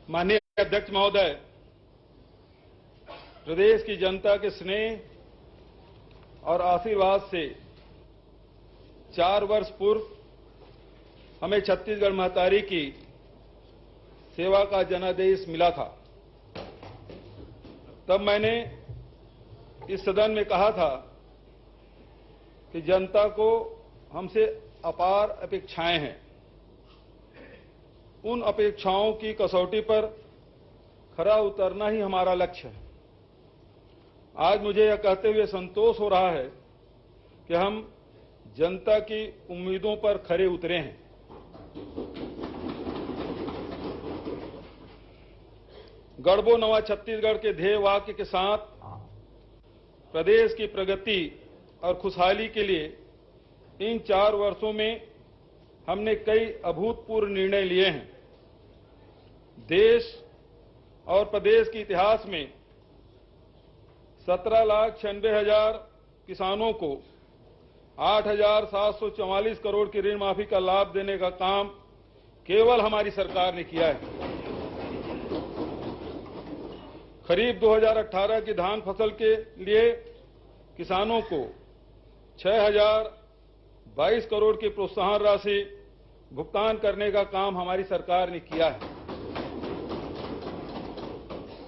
माननीय अध्यक्ष महोदय, प्रदेश की जनता के स्नेह और आशीर्वाद से 4 वर्ष पूर्व हमें छत्तीसगढ़ महतारी की सेवा का जनादेश मिला था। तब मैंने इस सदन में कहा था कि जनता को हमसे अपार अपेक्षाएं हैं। उन अपेक्षाओं की कसौटी पर खरा उतरना ही हमारा लक्ष्य है। आज मुझे यह कहते हुए संतोष हो रहा है कि हम जनता की उम्मीदों पर खरे उतरे हैं। गढ़बो नवा छत्तीसगढ़ के ध्येय वाक्य के साथ प्रदेश की प्रगति और खुशहाली के लिए इन 4 वर्षों में हमने कई अभूतपूर्व निर्णय लिए हैं। देश और प्रदेश के इतिहास में 17,96,000 किसानों को 8,744 करोड़ की ऋण माफी का लाभ देने का काम केवल हमारी सरकार ने किया है। खरीफ 2018 की धान फसल के लिए किसानों को 6,022 करोड़ की प्रोत्साहन राशि भुगतान करने का काम हमारी सरकार ने किया है।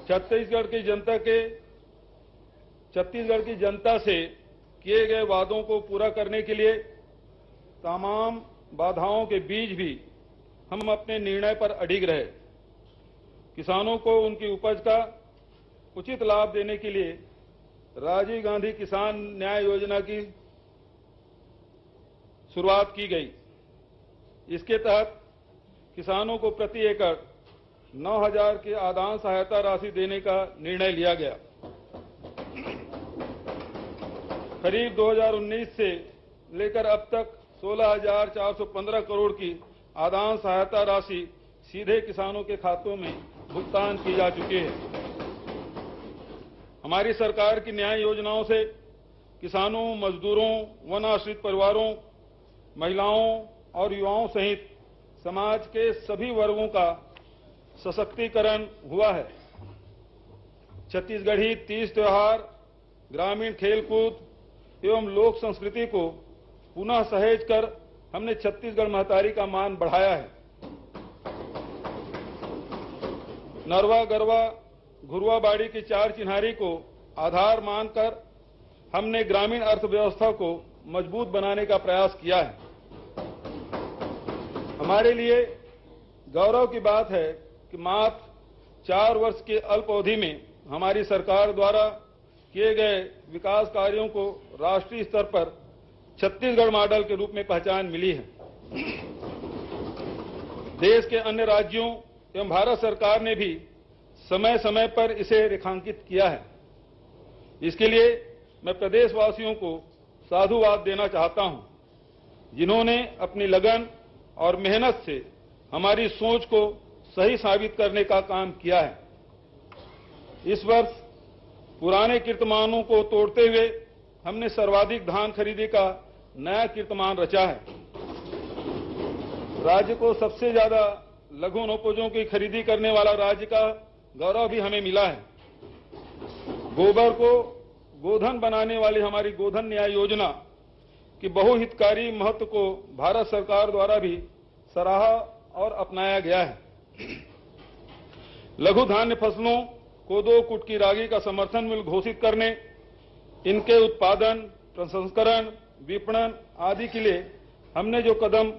छत्तीसगढ़ की जनता से किए गए वादों को पूरा करने के लिए तमाम बाधाओं के बीच भी हम अपने निर्णय पर अडिग रहे। किसानों को उनकी उपज का उचित लाभ देने के लिए राजीव गांधी किसान न्याय योजना की शुरुआत की गई। इसके तहत किसानों को प्रति एकड़ 9,000 की आदान सहायता राशि देने का निर्णय लिया गया। खरीफ 2019 से लेकर अब तक 16,415 करोड़ की आदान सहायता राशि सीधे किसानों के खातों में भुगतान की जा चुकी है। हमारी सरकार की न्याय योजनाओं से किसानों, मजदूरों, वन आश्रित परिवारों, महिलाओं और युवाओं सहित समाज के सभी वर्गों का सशक्तिकरण हुआ है। छत्तीसगढ़ी तीज त्योहार, ग्रामीण खेलकूद एवं लोक संस्कृति को पुनः सहेज कर हमने छत्तीसगढ़ महतारी का मान बढ़ाया है। नरवा, गरवा, घुरवा बाड़ी की 4 चिन्हारी को आधार मानकर हमने ग्रामीण अर्थव्यवस्था को मजबूत बनाने का प्रयास किया है। हमारे लिए गौरव की बात है कि मात्र 4 वर्ष के अल्प अवधि में हमारी सरकार द्वारा किए गए विकास कार्यों को राष्ट्रीय स्तर पर छत्तीसगढ़ मॉडल के रूप में पहचान मिली है। देश के अन्य राज्यों एवं भारत सरकार ने भी समय समय पर इसे रेखांकित किया है। इसके लिए मैं प्रदेशवासियों को साधुवाद देना चाहता हूं, जिन्होंने अपनी लगन और मेहनत से हमारी सोच को सही साबित करने का काम किया है। इस वर्ष पुराने कीर्तिमानों को तोड़ते हुए हमने सर्वाधिक धान खरीदी का नया कीर्तिमान रचा है। राज्य को सबसे ज्यादा लघु वनोपजों की खरीदी करने वाला राज्य का गौरव भी हमें मिला है। गोबर को गोधन बनाने वाली हमारी गोधन न्याय योजना की बहुहितकारी महत्व को भारत सरकार द्वारा भी सराहा और अपनाया गया है। लघु धान्य फसलों कोदो, कुटकी, रागी का समर्थन मूल्य घोषित करने, इनके उत्पादन, प्रसंस्करण, विपणन आदि के लिए हमने जो कदम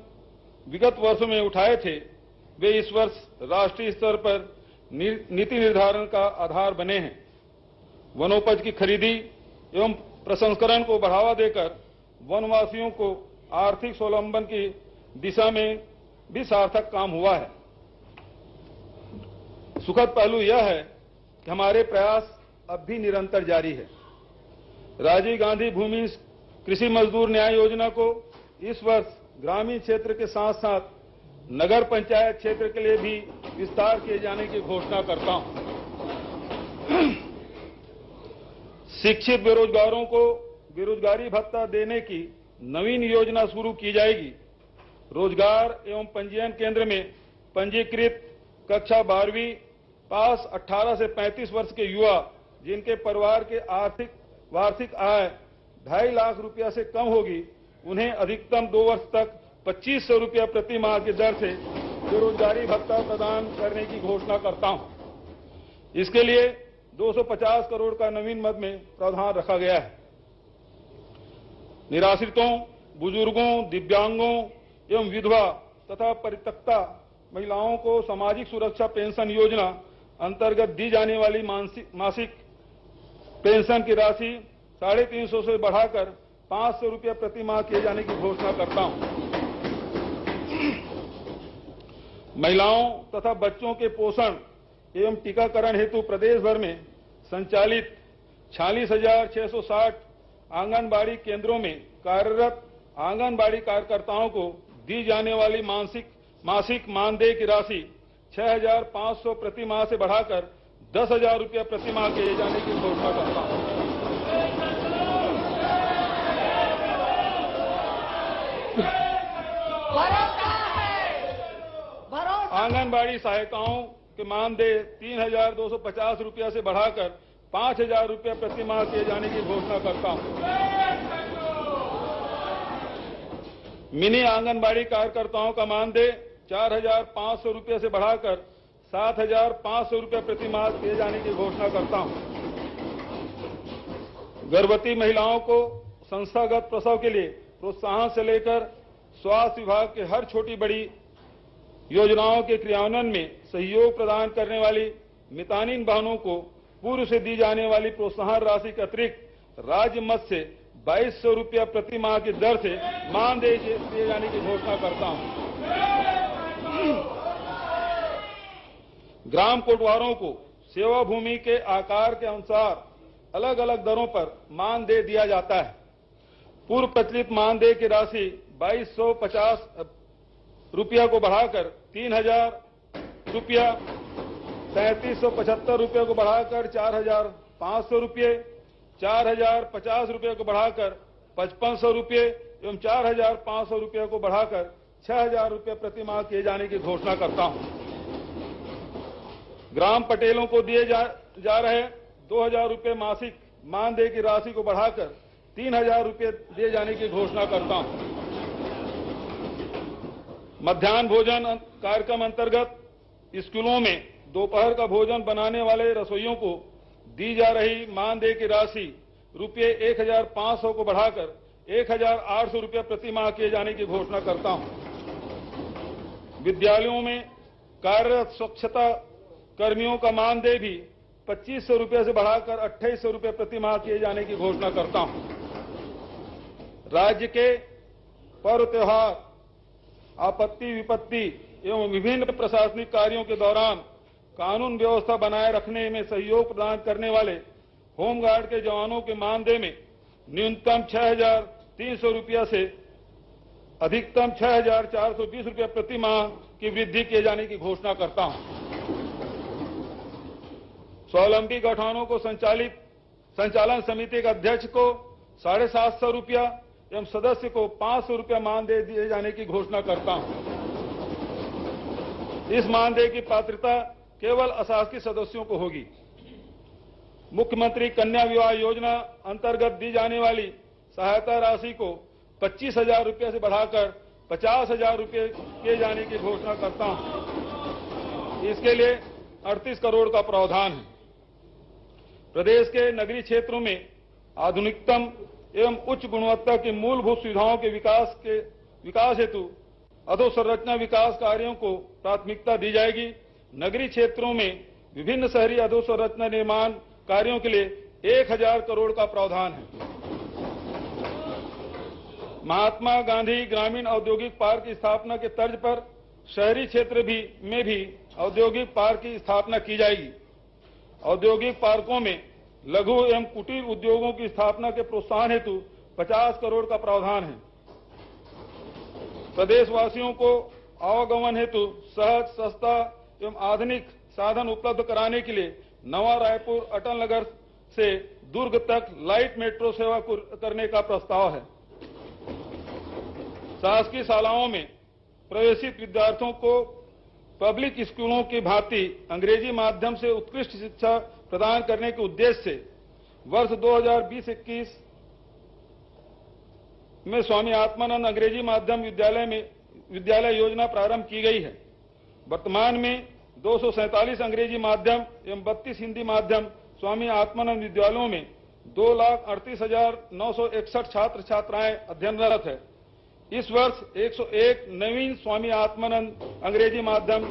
विगत वर्षों में उठाए थे, वे इस वर्ष राष्ट्रीय स्तर पर नीति निर्धारण का आधार बने हैं। वनोपज की खरीदी एवं प्रसंस्करण को बढ़ावा देकर वनवासियों को आर्थिक स्वावलंबन की दिशा में भी सार्थक काम हुआ है। सुखद पहलू यह है कि हमारे प्रयास अब भी निरंतर जारी है। राजीव गांधी भूमि कृषि मजदूर न्याय योजना को इस वर्ष ग्रामीण क्षेत्र के साथ साथ नगर पंचायत क्षेत्र के लिए भी विस्तार किए जाने की घोषणा करता हूं। शिक्षित बेरोजगारों को बेरोजगारी भत्ता देने की नवीन योजना शुरू की जाएगी। रोजगार एवं पंजीयन केंद्र में पंजीकृत कक्षा 12वीं पास 18 से 35 वर्ष के युवा जिनके परिवार के वार्षिक आय 2.5 लाख रुपया से कम होगी, उन्हें अधिकतम 2 वर्ष तक 2500 रुपया प्रति माह की दर से बेरोजगारी भत्ता प्रदान करने की घोषणा करता हूं। इसके लिए 250 करोड़ का नवीन मद में प्रावधान रखा गया है। निराश्रितों, बुजुर्गों, दिव्यांगों एवं विधवा तथा परित्यक्ता महिलाओं को सामाजिक सुरक्षा पेंशन योजना अंतर्गत दी जाने वाली मासिक पेंशन की राशि 350 से बढ़ाकर 500 रुपया प्रति माह किए जाने की घोषणा करता हूं। महिलाओं तथा बच्चों के पोषण एवं टीकाकरण हेतु प्रदेश भर में संचालित 46,660 आंगनबाड़ी केंद्रों में कार्यरत आंगनबाड़ी कार्यकर्ताओं को दी जाने वाली मासिक मानदेय की राशि 6,500 प्रति माह से बढ़ाकर 10,000 रुपया प्रति माह किए जाने की घोषणा करता हूं। आंगनबाड़ी सहायिकाओं के मानदेय 3,250 रुपया से बढ़ाकर 5,000 रुपया प्रति माह किए जाने की घोषणा करता हूं। मिनी आंगनबाड़ी कार्यकर्ताओं का मानदेय 4,500 रुपये से बढ़ाकर 7,500 रुपये प्रति माह किए जाने की घोषणा करता हूं। गर्भवती महिलाओं को संस्थागत प्रसव के लिए प्रोत्साहन से लेकर स्वास्थ्य विभाग के हर छोटी बड़ी योजनाओं के क्रियान्वयन में सहयोग प्रदान करने वाली मितानिन बहनों को पूर्व से दी जाने वाली प्रोत्साहन राशि के अतिरिक्त राज्य मद से 2,200 रुपया प्रति माह की दर से मानदेय दिए जाने की घोषणा करता हूं। ग्राम कोटवारों को सेवा भूमि के आकार के अनुसार अलग अलग दरों पर मानदेय दिया जाता है। पूर्व प्रचलित मानदेय की राशि 2,250 रुपया को बढ़ाकर 3,000 रुपया, 3,375 रुपये को बढ़ाकर 4,500 रुपये, 4,050 रुपये को बढ़ाकर 5,500 रुपये एवं 4,500 रुपये को बढ़ाकर 6,000 रुपये प्रति माह किए जाने की घोषणा करता हूं। ग्राम पटेलों को दिए जा रहे 2,000 रुपये मासिक मानदेय की राशि को बढ़ाकर 3,000 रुपये दिए जाने की घोषणा करता हूं। मध्याह्न भोजन कार्यक्रम अंतर्गत स्कूलों में दोपहर का भोजन बनाने वाले रसोइयों को दी जा रही मानदेय की राशि रुपये 1,500 को बढ़ाकर 1,800 रुपये प्रति माह किए जाने की घोषणा करता हूं। विद्यालयों में कार्यरत स्वच्छता कर्मियों का मानदेय भी 2,500 रुपये से बढ़ाकर 2,800 रुपये प्रति माह किए जाने की घोषणा करता हूं। राज्य के पर्व त्योहार, आपत्ति विपत्ति एवं विभिन्न प्रशासनिक कार्यों के दौरान कानून व्यवस्था बनाए रखने में सहयोग प्रदान करने वाले होमगार्ड के जवानों के मानदेय में न्यूनतम 6,300 रुपया से अधिकतम 6,420 रुपया प्रति माह की वृद्धि किए जाने की घोषणा करता हूं। स्वावलंबी गौठानों को संचालन समिति के अध्यक्ष को 750 रुपया एवं सदस्य को 500 रुपया मानदेय दिए जाने की घोषणा करता हूं। इस मानदेय की पात्रता केवल अशासकीय सदस्यों को होगी। मुख्यमंत्री कन्या विवाह योजना अंतर्गत दी जाने वाली सहायता राशि को 25,000 रुपये से बढ़ाकर 50,000 रुपये किए जाने की घोषणा करता हूं। इसके लिए 38 करोड़ का प्रावधान है। प्रदेश के नगरीय क्षेत्रों में आधुनिकतम एवं उच्च गुणवत्ता की मूलभूत सुविधाओं के विकास हेतु अधोसंरचना विकास कार्यों को प्राथमिकता दी जाएगी। नगरीय क्षेत्रों में विभिन्न शहरी अधोसंरचना निर्माण कार्यों के लिए 1,000 करोड़ का प्रावधान है। महात्मा गांधी ग्रामीण औद्योगिक पार्क की स्थापना के तर्ज पर शहरी क्षेत्र में भी औद्योगिक पार्क की स्थापना की जाएगी। औद्योगिक पार्कों में लघु एवं कुटीर उद्योगों की स्थापना के प्रोत्साहन हेतु 50 करोड़ का प्रावधान है। प्रदेशवासियों को आवागमन हेतु सहज, सस्ता एवं आधुनिक साधन उपलब्ध कराने के लिए नवा रायपुर अटल नगर से दुर्ग तक लाइट मेट्रो सेवा करने का प्रस्ताव है। शासकीय शालाओं में प्रवेशित विद्यार्थियों को पब्लिक स्कूलों की भांति अंग्रेजी माध्यम से उत्कृष्ट शिक्षा प्रदान करने के उद्देश्य से वर्ष 2020-21 में स्वामी आत्मानंद अंग्रेजी माध्यम विद्यालय योजना प्रारंभ की गई है। वर्तमान में 247 अंग्रेजी माध्यम एवं 32 हिंदी माध्यम स्वामी आत्मानंद विद्यालयों में 2,38,961 छात्र छात्राएं अध्ययनरत है। इस वर्ष 101 नवीन स्वामी आत्मानंद अंग्रेजी माध्यम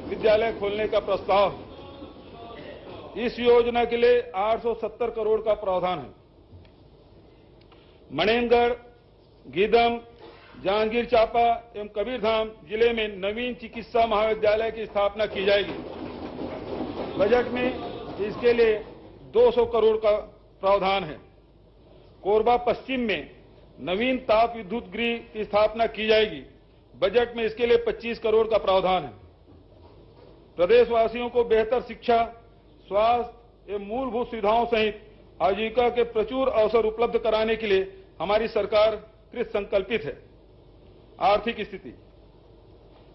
विद्यालय खोलने का प्रस्ताव है। इस योजना के लिए 870 करोड़ का प्रावधान है। मणेंगढ़, गीदम, जहांगीर चांपा एवं कबीरधाम जिले में नवीन चिकित्सा महाविद्यालय की स्थापना की जाएगी। बजट में इसके लिए 200 करोड़ का प्रावधान है। कोरबा पश्चिम में नवीन ताप विद्युत गृह की स्थापना की जाएगी। बजट में इसके लिए 25 करोड़ का प्रावधान है। प्रदेशवासियों को बेहतर शिक्षा, स्वास्थ्य एवं मूलभूत सुविधाओं सहित आजीविका के प्रचुर अवसर उपलब्ध कराने के लिए हमारी सरकार कृत संकल्पित है। आर्थिक स्थिति।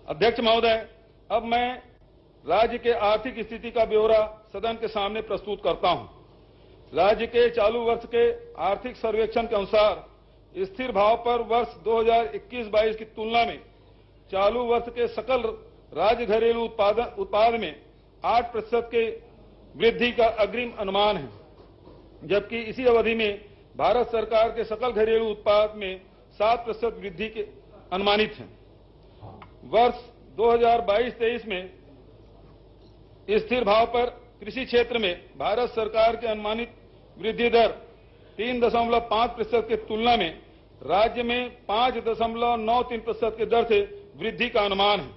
अध्यक्ष महोदय, अब मैं राज्य के आर्थिक स्थिति का ब्यौरा सदन के सामने प्रस्तुत करता हूं। राज्य के चालू वर्ष के आर्थिक सर्वेक्षण के अनुसार स्थिर भाव पर वर्ष 2021-22 की तुलना में चालू वर्ष के सकल राज्य घरेलू उत्पाद में 8% के वृद्धि का अग्रिम अनुमान है, जबकि इसी अवधि में भारत सरकार के सकल घरेलू उत्पाद में 7% वृद्धि के अनुमानित है। वर्ष 2022-23 में स्थिर भाव पर कृषि क्षेत्र में भारत सरकार के अनुमानित वृद्धि दर 3.5% की तुलना में राज्य में 5.93% की दर से वृद्धि का अनुमान है।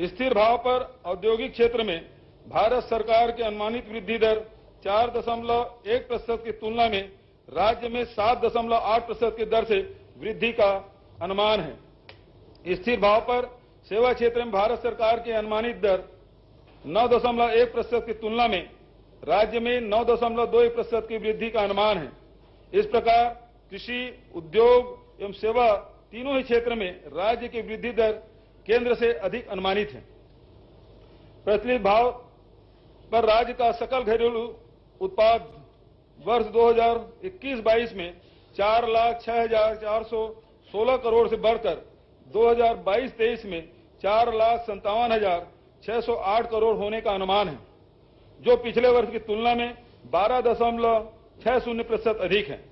स्थिर भाव पर औद्योगिक क्षेत्र में भारत सरकार के अनुमानित वृद्धि दर 4.1% की तुलना में राज्य में 7.8% की दर से वृद्धि का अनुमान है। स्थिर भाव पर सेवा क्षेत्र में भारत सरकार की अनुमानित दर 9.1% की तुलना में राज्य में 9.2% की वृद्धि का अनुमान है। इस प्रकार कृषि, उद्योग एवं सेवा तीनों ही क्षेत्र में राज्य की वृद्धि दर केंद्र से अधिक अनुमानित है। प्रचलित भाव पर राज्य का सकल घरेलू उत्पाद वर्ष 2021-22 में 4,06,416 करोड़ से बढ़कर 2022-23 में 4,57,608 करोड़ होने का अनुमान है, जो पिछले वर्ष की तुलना में 12.60% अधिक है।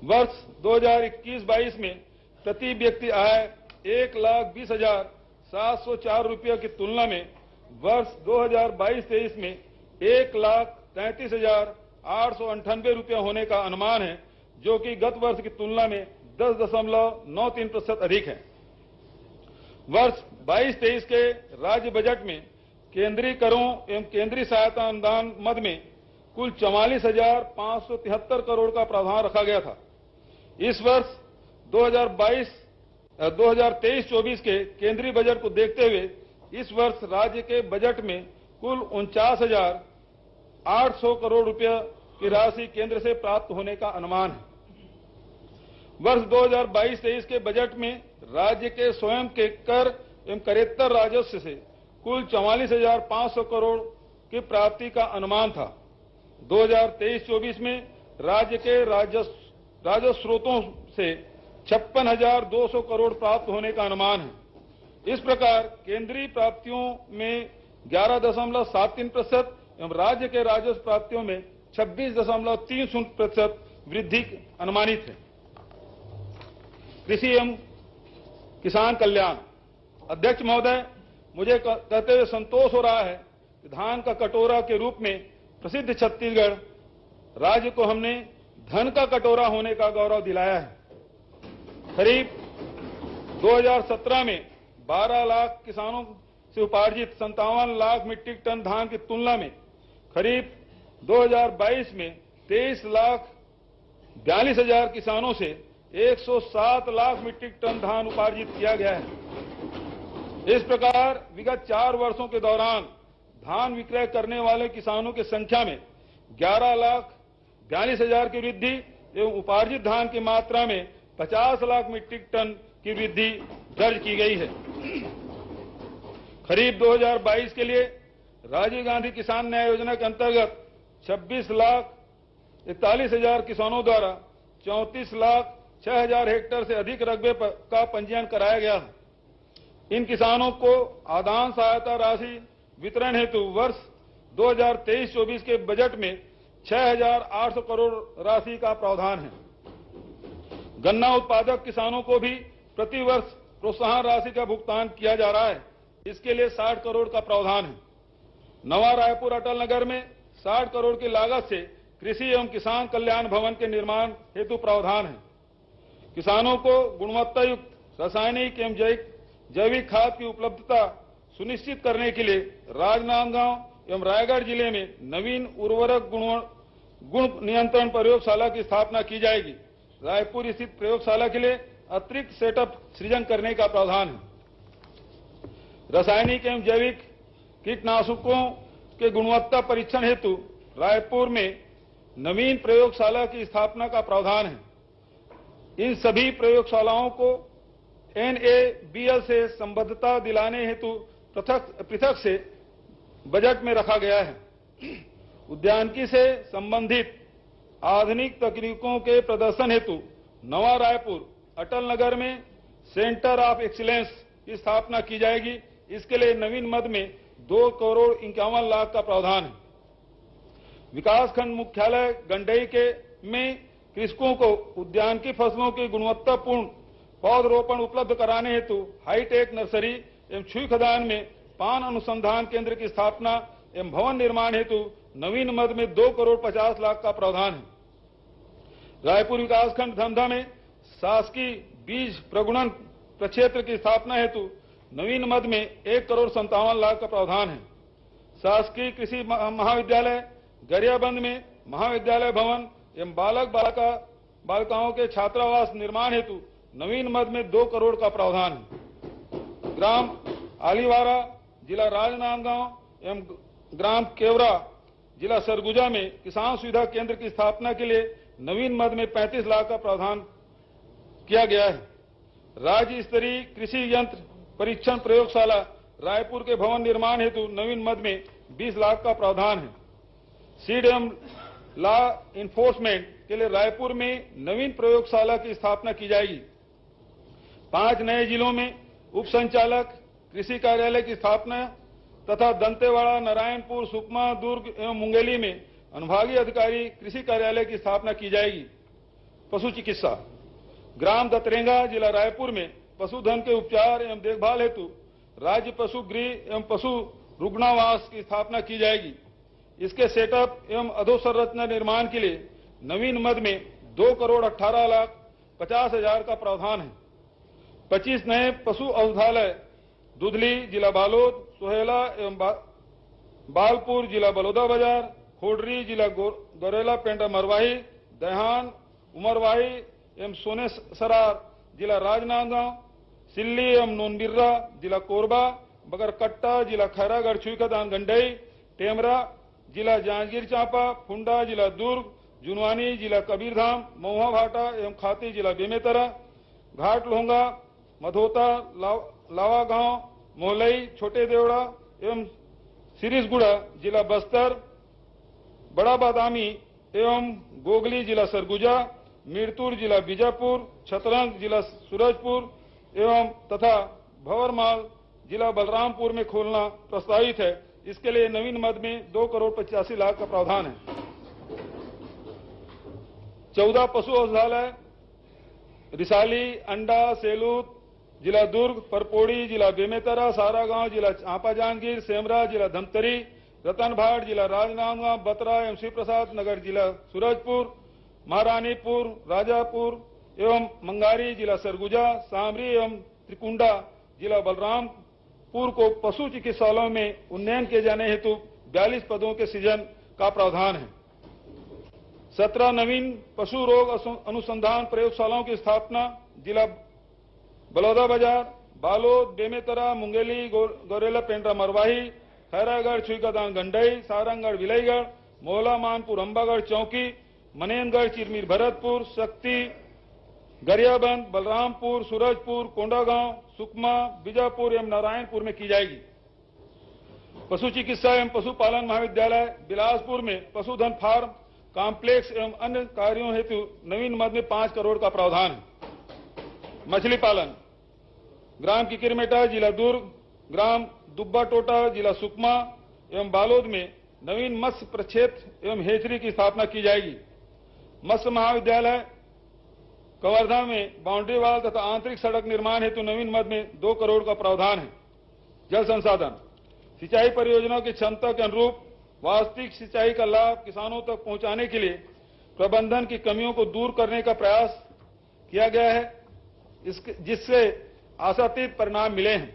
वर्ष 2021-22 में प्रति व्यक्ति आय 1,20,704 रुपये की तुलना में वर्ष 2022-23 में 1,33,898 रुपये होने का अनुमान है, जो कि गत वर्ष की तुलना में 10.93% अधिक है। वर्ष 22-23 के राज्य बजट में केंद्रीय करों एवं केंद्रीय सहायता अनुदान मद में कुल 44,573 करोड़ का प्रावधान रखा गया था। इस वर्ष 2023-24 के केंद्रीय बजट को देखते हुए इस वर्ष राज्य के बजट में कुल 49,800 करोड़ रुपये की राशि केंद्र से प्राप्त होने का अनुमान है। वर्ष 2022-23 के बजट में राज्य के स्वयं के कर एवं करेत्तर राजस्व से कुल 44,500 करोड़ की प्राप्ति का अनुमान था। 2023-24 में राज्य के राजस्व स्रोतों से 56,200 करोड़ प्राप्त होने का अनुमान है। इस प्रकार केंद्रीय प्राप्तियों में 11.73% एवं राज्य के राजस्व प्राप्तियों में 26.30% वृद्धि अनुमानित है। कृषि एवं किसान कल्याण। अध्यक्ष महोदय, मुझे कहते हुए संतोष हो रहा है कि धान का कटोरा के रूप में प्रसिद्ध छत्तीसगढ़ राज्य को हमने धन का कटोरा होने का गौरव दिलाया है। करीब 2017 में 12 लाख किसानों से उपार्जित 57 लाख मीट्रिक टन धान की तुलना में करीब 2022 में 23,42,000 किसानों से 107 लाख मीट्रिक टन धान उपार्जित किया गया है। इस प्रकार विगत 4 वर्षों के दौरान धान विक्रय करने वाले किसानों की संख्या में 11,42,000 की वृद्धि एवं उपार्जित धान की मात्रा में 50 लाख मीट्रिक टन की वृद्धि दर्ज की गई है। खरीफ 2022 के लिए राजीव गांधी किसान न्याय योजना के अंतर्गत 26,41,000 किसानों द्वारा 34,06,000 हेक्टेयर से अधिक रकबे का पंजीयन कराया गया है। इन किसानों को आदान सहायता राशि वितरण हेतु वर्ष 2023-24 के बजट में 6,800 करोड़ राशि का प्रावधान है। गन्ना उत्पादक किसानों को भी प्रति वर्ष प्रोत्साहन राशि का भुगतान किया जा रहा है। इसके लिए 60 करोड़ का प्रावधान है। नवा रायपुर अटल नगर में 60 करोड़ की लागत से कृषि एवं किसान कल्याण भवन के निर्माण हेतु प्रावधान है। किसानों को गुणवत्ता युक्त रासायनिक एवं जैविक खाद की उपलब्धता सुनिश्चित करने के लिए राजनांदगांव एवं रायगढ़ जिले में नवीन उर्वरक गुण नियंत्रण प्रयोगशाला की स्थापना की जाएगी। रायपुर स्थित प्रयोगशाला के लिए अतिरिक्त सेटअप सृजन करने का प्रावधान है। रासायनिक एवं जैविक कीटनाशकों के गुणवत्ता परीक्षण हेतु रायपुर में नवीन प्रयोगशाला की स्थापना का प्रावधान है। इन सभी प्रयोगशालाओं को NABL से संबद्धता दिलाने हेतु पृथक से बजट में रखा गया है। उद्यानिकी से संबंधित आधुनिक तकनीकों के प्रदर्शन हेतु नवा रायपुर अटल नगर में सेंटर ऑफ एक्सीलेंस की स्थापना की जाएगी। इसके लिए नवीन मद में 2,51,00,000 का प्रावधान है। विकासखंड मुख्यालय गंडई में कृषकों को उद्यानिकी फसलों की गुणवत्तापूर्ण पौधरोपण उपलब्ध कराने हेतु हाईटेक नर्सरी एवं छुई खदान में पान अनुसंधान केंद्र की स्थापना एवं भवन निर्माण हेतु नवीन मद में 2,50,00,000 का प्रावधान है। रायपुर विकासखंड धमधा में शासकीय बीज प्रगुणन प्रक्षेत्र की स्थापना हेतु नवीन मद में 1,57,00,000 का प्रावधान है। शासकीय कृषि महाविद्यालय गरियाबंद में महाविद्यालय भवन एवं बालिकाओं के छात्रावास निर्माण हेतु नवीन मद में 2 करोड़ का प्रावधान है। ग्राम आलीवारा जिला राजनांदगांव एवं ग्राम केवरा जिला सरगुजा में किसान सुविधा केंद्र की स्थापना के लिए नवीन मद में 35 लाख का प्रावधान किया गया है। राज्य स्तरीय कृषि यंत्र परीक्षण प्रयोगशाला रायपुर के भवन निर्माण हेतु नवीन मद में 20 लाख का प्रावधान है। सीड एवं लॉ इन्फोर्समेंट के लिए रायपुर में नवीन प्रयोगशाला की स्थापना की जाएगी। 5 नए जिलों में उप संचालक कृषि कार्यालय की स्थापना तथा दंतेवाड़ा, नारायणपुर, सुकमा, दुर्ग एवं मुंगेली में अनुभागीय अधिकारी कृषि कार्यालय की स्थापना की जाएगी। पशु चिकित्सा ग्राम दतरेंगा जिला रायपुर में पशुधन के उपचार एवं देखभाल हेतु राज्य पशु गृह एवं पशु रुग्णावास की स्थापना की जाएगी। इसके सेटअप एवं अधोसंरचना निर्माण के लिए नवीन मद में 2,18,50,000 का प्रावधान है। 25 नए पशु औषधालय दुधली जिला बालोद, सोहेला एवं बालपुर जिला बलौदाबाजार, खोडरी जिला गौरेला पेंटा मरवाही, दहान उमरवाही एवं सोनेसरार जिला राजनांदगांव, सिल्ली एवं नोनबिर्रा जिला कोरबा, बगरकट्टा जिला खैरागढ़ छुईखदान गंडई, टेमरा जिला जांजगीर चांपा, फुंडा जिला दुर्ग, जुनवानी जिला कबीरधाम, महुआ भाटा एवं खाती जिला बेमेतरा, घाट लोहंगा, मधोता, लावा गांव, मोहलई, छोटे देवड़ा एवं सिरिसगुड़ा जिला बस्तर, बड़ा बादामी एवं गोगली जिला सरगुजा, मीरतुर जिला बीजापुर, छतरंग जिला सूरजपुर एवं तथा भंवरमाल जिला बलरामपुर में खोलना प्रस्तावित है। इसके लिए नवीन मद में 2,85,00,000 का प्रावधान है। 14 पशु औषधालय रिसाली, अंडा, सेलूत जिला दुर्ग, परपोड़ी जिला बेमेतरा, सारागांव जिला चांपा जांजगीर, सेमरा जिला धमतरी, रतनभाट जिला राजनांदगांव, बतरा एवं शिव प्रसाद नगर जिला सूरजपुर, महारानीपुर, राजापुर एवं मंगारी जिला सरगुजा, सामरी एवं त्रिकुंडा जिला बलरामपुर को पशु चिकित्सालयों में उन्नयन किए जाने हेतु 42 पदों के सृजन का प्रावधान है। 17 नवीन पशु रोग अनुसंधान प्रयोगशालाओं की स्थापना जिला बलौदाबाजार, बालोद, बेमेतरा, मुंगेली, गौरेला पेंड्रा मरवाही, खैरागढ़ छुईखदान गंडई, सारंगगढ़ विलईगढ़, मोहला मानपुर अंबागढ़ चौकी, मनेनगढ़ चिरमीर भरतपुर, शक्ति गरियाबंद, बलरामपुर, सूरजपुर, कोंडागांव, सुकमा, बीजापुर एवं नारायणपुर में की जाएगी। पशु चिकित्सा एवं पशुपालन महाविद्यालय बिलासपुर में पशुधन फार्म कॉम्प्लेक्स एवं अन्य कार्यों हेतु नवीन मद में 5 करोड़ का प्रावधान है। मछली पालन ग्राम किकिरमेटा जिला दुर्ग, ग्राम दुब्बा टोटा जिला सुकमा एवं बालोद में नवीन मत्स्य प्रक्षेत्र एवं हेचरी की स्थापना की जाएगी। मत्स्य महाविद्यालय कवर्धा में बाउंड्री वाल तथा आंतरिक सड़क निर्माण हेतु नवीन मद में 2 करोड़ का प्रावधान है। जल संसाधन सिंचाई परियोजनाओं की क्षमता के अनुरूप वास्तविक सिंचाई का लाभ किसानों तक पहुंचाने के लिए प्रबंधन की कमियों को दूर करने का प्रयास किया गया है, जिससे आशातीत परिणाम मिले हैं।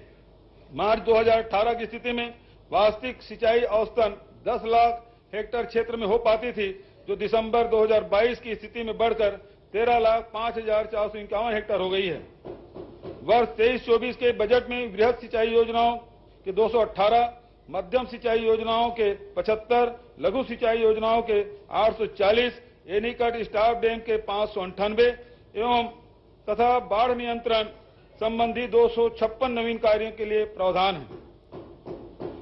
मार्च 2018 की स्थिति में वास्तविक सिंचाई औसतन 10 लाख हेक्टेयर क्षेत्र में हो पाती थी, जो दिसंबर 2022 की स्थिति में बढ़कर 13,05,451 हेक्टेयर हो गई है। वर्ष 23-24 के बजट में वृहद सिंचाई योजनाओं के 218, मध्यम सिंचाई योजनाओं के 75, लघु सिंचाई योजनाओं के 840, एनीकट स्टाफ डैम के 598 एवं तथा बाढ़ नियंत्रण संबंधी 256 नवीन कार्यों के लिए प्रावधान है।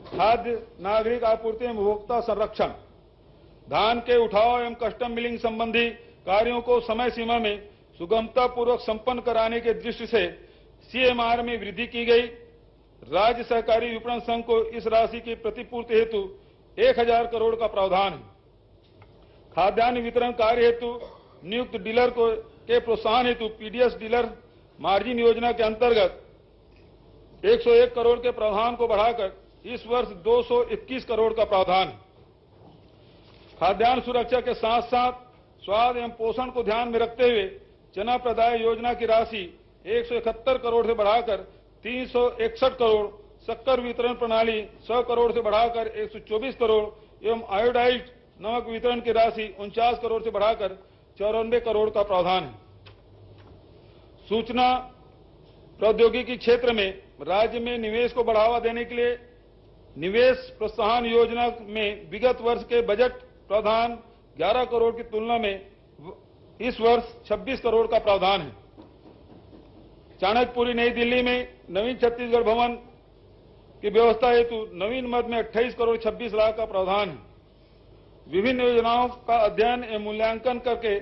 खाद्य नागरिक आपूर्ति एवं उपभोक्ता संरक्षण धान के उठाव एवं कस्टम मिलिंग संबंधी कार्यों को समय सीमा में सुगमता पूर्वक संपन्न कराने के दृष्टि से सीएमआर में वृद्धि की गई। राज्य सहकारी विपणन संघ को इस राशि की प्रतिपूर्ति हेतु 1000 करोड़ का प्रावधान है। खाद्यान्न वितरण कार्य हेतु नियुक्त डीलर को के प्रोत्साहन हेतु पीडीएस डीलर मार्जिन योजना के अंतर्गत 101 करोड़ के प्रावधान को बढ़ाकर इस वर्ष 221 करोड़ का प्रावधान है। खाद्यान्न सुरक्षा के साथ साथ स्वाद एवं पोषण को ध्यान में रखते हुए चना प्रदाय योजना की राशि 171 करोड़ से बढ़ाकर 361 करोड़, शक्कर वितरण प्रणाली 100 करोड़ से बढ़ाकर 124 करोड़ एवं आयोडाइज्ड नमक वितरण की राशि 49 करोड़ से बढ़ाकर 94 करोड़ का प्रावधान है। सूचना प्रौद्योगिकी क्षेत्र में राज्य में निवेश को बढ़ावा देने के लिए निवेश प्रोत्साहन योजना में विगत वर्ष के बजट प्रावधान 11 करोड़ की तुलना में इस वर्ष 26 करोड़ का प्रावधान है। चाणक्यपुरी नई दिल्ली में नवीन छत्तीसगढ़ भवन की व्यवस्था हेतु नवीन मद में 28 करोड़ 26 लाख का प्रावधान है। विभिन्न योजनाओं का अध्ययन एवं मूल्यांकन करके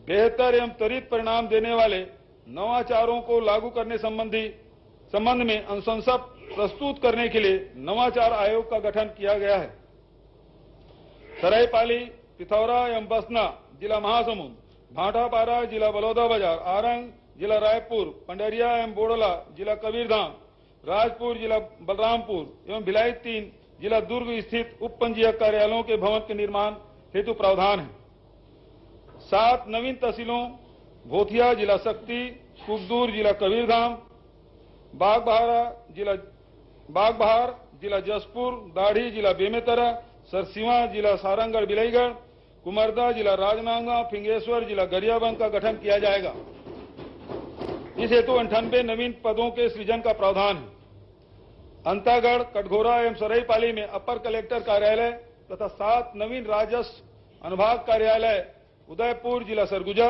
बेहतर एवं त्वरित परिणाम देने वाले नवाचारों को लागू करने संबंध में अनुशंसा प्रस्तुत करने के लिए नवाचार आयोग का गठन किया गया है। सरायपाली, पिथौरा एवं बसना जिला महासमुंद, भाटापारा जिला बलौदाबाजार, आरंग जिला रायपुर, पंडरिया एवं बोडला जिला कबीरधाम, राजपुर जिला बलरामपुर एवं भिलाई 3 जिला दुर्ग स्थित उप पंजीयक कार्यालयों के भवन के निर्माण हेतु प्रावधान है। 7 नवीन तहसीलों भोथिया जिला शक्ति, कुकदूर जिला कबीरधाम, बागबहार जिला जसपुर, दाढ़ी जिला बेमेतरा, सरसीवा जिला सारंगगढ़ बिलाईगढ़, कुमरदा जिला राजनांदगांव, फिंगेश्वर जिला गरियाबंद का गठन किया जाएगा। इस हेतु 98 नवीन पदों के सृजन का प्रावधान है। अंतागढ़, कटघोरा एवं सरायपाली में अपर कलेक्टर कार्यालय तथा 7 नवीन राजस्व अनुभाग कार्यालय उदयपुर जिला सरगुजा,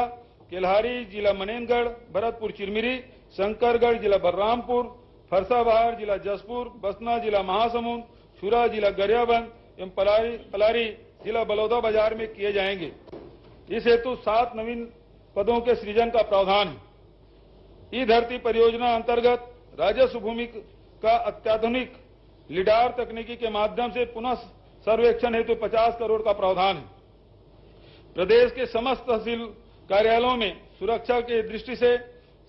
केल्हारी जिला मनेनगढ़, भरतपुर चिरमिरी, शंकरगढ़ जिला बलरामपुर, फरसाबहार जिला जसपुर, बसना जिला महासमुंद, छुरा जिला गरियाबंद एवं पलारी जिला बलौदाबाजार में किए जाएंगे। इस हेतु 7 नवीन पदों के सृजन का प्रावधान है। ई धरती परियोजना अंतर्गत राजस्व भूमि का अत्याधुनिक लिडार तकनीकी के माध्यम से पुनः सर्वेक्षण हेतु 50 करोड़ का प्रावधान है। प्रदेश के समस्त तहसील कार्यालयों में सुरक्षा की दृष्टि से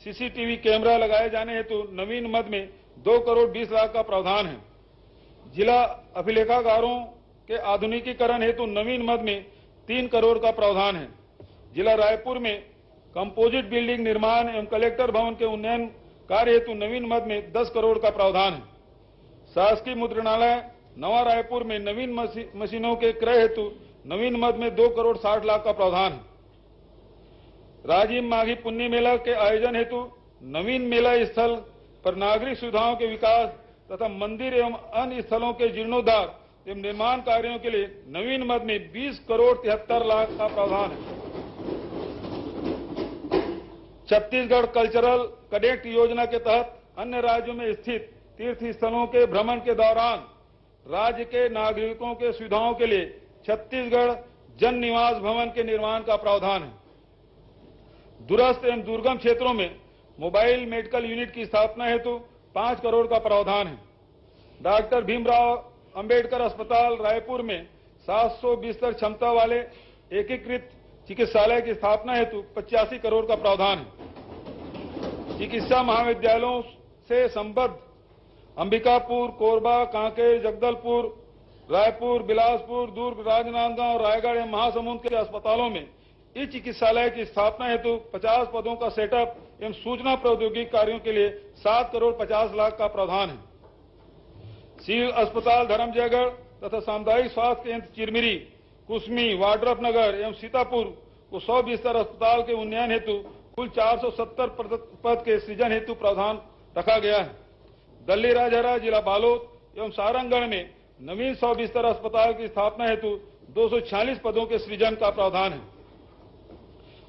सीसीटीवी कैमरा लगाए जाने हेतु नवीन मद में 2 करोड़ 20 लाख का प्रावधान है। जिला अभिलेखागारों के आधुनिकीकरण हेतु नवीन मद में 3 करोड़ का प्रावधान है। जिला रायपुर में कंपोजिट बिल्डिंग निर्माण एवं कलेक्टर भवन के उन्नयन कार्य हेतु नवीन मद में 10 करोड़ का प्रावधान है। शासकीय मुद्रणालय नवा रायपुर में नवीन मशीनों के क्रय हेतु नवीन मद में 2 करोड़ 60 लाख का प्रावधान है। राजिम माघी पुण्य मेला के आयोजन हेतु नवीन मेला स्थल पर नागरिक सुविधाओं के विकास तथा मंदिर एवं अन्य स्थलों के जीर्णोद्धार एवं निर्माण कार्यों के लिए नवीन मद में 20 करोड़ 73 लाख का प्रावधान है। छत्तीसगढ़ कल्चरल कनेक्ट योजना के तहत अन्य राज्यों में स्थित तीर्थ स्थलों के भ्रमण के दौरान राज्य के नागरिकों के सुविधाओं के लिए छत्तीसगढ़ जन निवास भवन के निर्माण का प्रावधान है। दूरस्थ एवं दुर्गम क्षेत्रों में मोबाइल मेडिकल यूनिट की स्थापना हेतु 5 करोड़ का प्रावधान है। डॉक्टर भीमराव अंबेडकर अस्पताल रायपुर में 700 बिस्तर क्षमता वाले एकीकृत चिकित्सालय की स्थापना हेतु 85 करोड़ का प्रावधान है। चिकित्सा महाविद्यालयों से संबद्ध अंबिकापुर, कोरबा, कांकेर, जगदलपुर, रायपुर, बिलासपुर, दुर्ग, राजनांदगांव, रायगढ़ एवं महासमुंद के अस्पतालों में इस चिकित्सालय की स्थापना हेतु 50 पदों का सेटअप एवं सूचना प्रौद्योगिकी कार्यों के लिए 7 करोड़ 50 लाख का प्रावधान है। सिविल अस्पताल धरमजयगढ़ तथा सामुदायिक स्वास्थ्य केंद्र चिरमिरी, कुसमी, वाड्रफनगर एवं सीतापुर को 100 बिस्तर अस्पताल के उन्नयन हेतु कुल 470 पद के सृजन हेतु प्रावधान रखा गया है। दल्ली राजहरा, जिला बालोद एवं सारंगगढ़ में नवीन 100 बिस्तर अस्पताल की स्थापना हेतु 246 पदों के सृजन का प्रावधान है।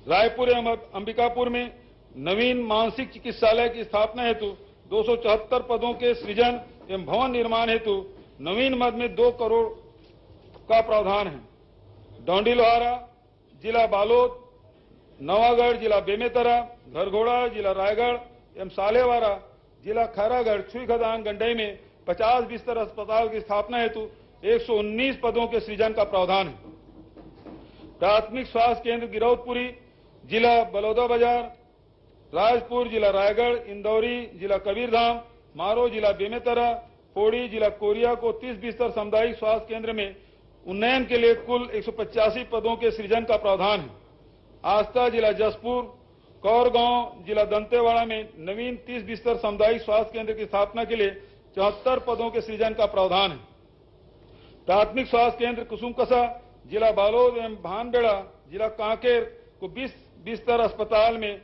रायपुर एवं अंबिकापुर में नवीन मानसिक चिकित्सालय की स्थापना हेतु 274 पदों के सृजन एवं भवन निर्माण हेतु नवीन मद में 2 करोड़ का प्रावधान है। डौंडी लोहारा, जिला बालोद, नवागढ़, जिला बेमेतरा, घरघोड़ा, जिला रायगढ़ एवं सालेवारा, जिला खैरागढ़, छुईखदान, गंडई में 50 बिस्तर अस्पताल की स्थापना हेतु 119 पदों के सृजन का प्रावधान है। प्राथमिक स्वास्थ्य केंद्र गिरौदपुरी, जिला बलौदाबाजार, राजपुर, जिला रायगढ़, इंदौरी, जिला कबीरधाम, मारो, जिला बेमेतरा, पौड़ी, जिला कोरिया को 30 बिस्तर सामुदायिक स्वास्थ्य केंद्र में उन्नयन के लिए कुल 185 पदों के सृजन का प्रावधान है। आस्था, जिला जसपुर, कौरगांव, जिला दंतेवाड़ा में नवीन 30 बिस्तर सामुदायिक स्वास्थ्य केंद्र की स्थापना के लिए 74 पदों के सृजन का प्रावधान है। प्राथमिक स्वास्थ्य केंद्र कुसुमकसा, जिला बालोद एवं भानबेड़ा, जिला कांकेर को 20 बिस्तर अस्पताल में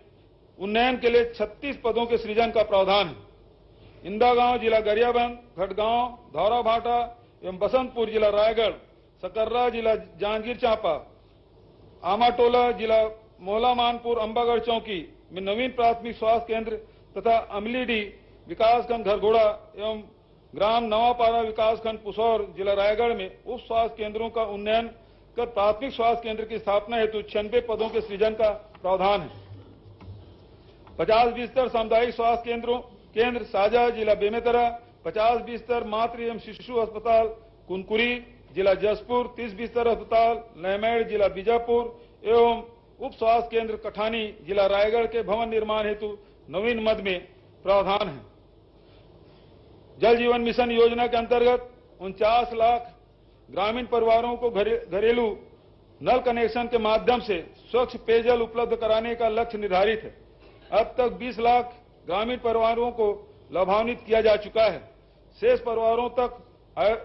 उन्नयन के लिए 36 पदों के सृजन का प्रावधान है। इंदागांव, जिला गरियाबंद, खड़गांव, धौराभाटा एवं बसंतपुर, जिला रायगढ़, सकर्रा, जिला जांजगीर चांपा, आमाटोला, जिला मोहला मानपुर, अंबागढ़ चौकी में नवीन प्राथमिक स्वास्थ्य केंद्र तथा अमलीडी विकासखंड घरघोड़ा एवं ग्राम नवापारा विकासखंड पुसौर, जिला रायगढ़ में उप स्वास्थ्य केंद्रों का उन्नयन कर प्राथमिक स्वास्थ्य केंद्र की स्थापना हेतु 96 पदों के सृजन का प्रावधान है। 50 बिस्तर सामुदायिक स्वास्थ्य केंद्र साजा, जिला बेमेतरा, 50 बिस्तर मातृ एवं शिशु अस्पताल कुनकुरी, जिला जसपुर, 30 बिस्तर अस्पताल नैमेड़, जिला बीजापुर एवं उप स्वास्थ्य केंद्र कठानी, जिला रायगढ़ के भवन निर्माण हेतु नवीन मद में प्रावधान है। जल जीवन मिशन योजना के अंतर्गत 49 लाख ग्रामीण परिवारों को घरेलू नल कनेक्शन के माध्यम से स्वच्छ पेयजल उपलब्ध कराने का लक्ष्य निर्धारित है। अब तक 20 लाख ग्रामीण परिवारों को लाभान्वित किया जा चुका है। शेष परिवारों तक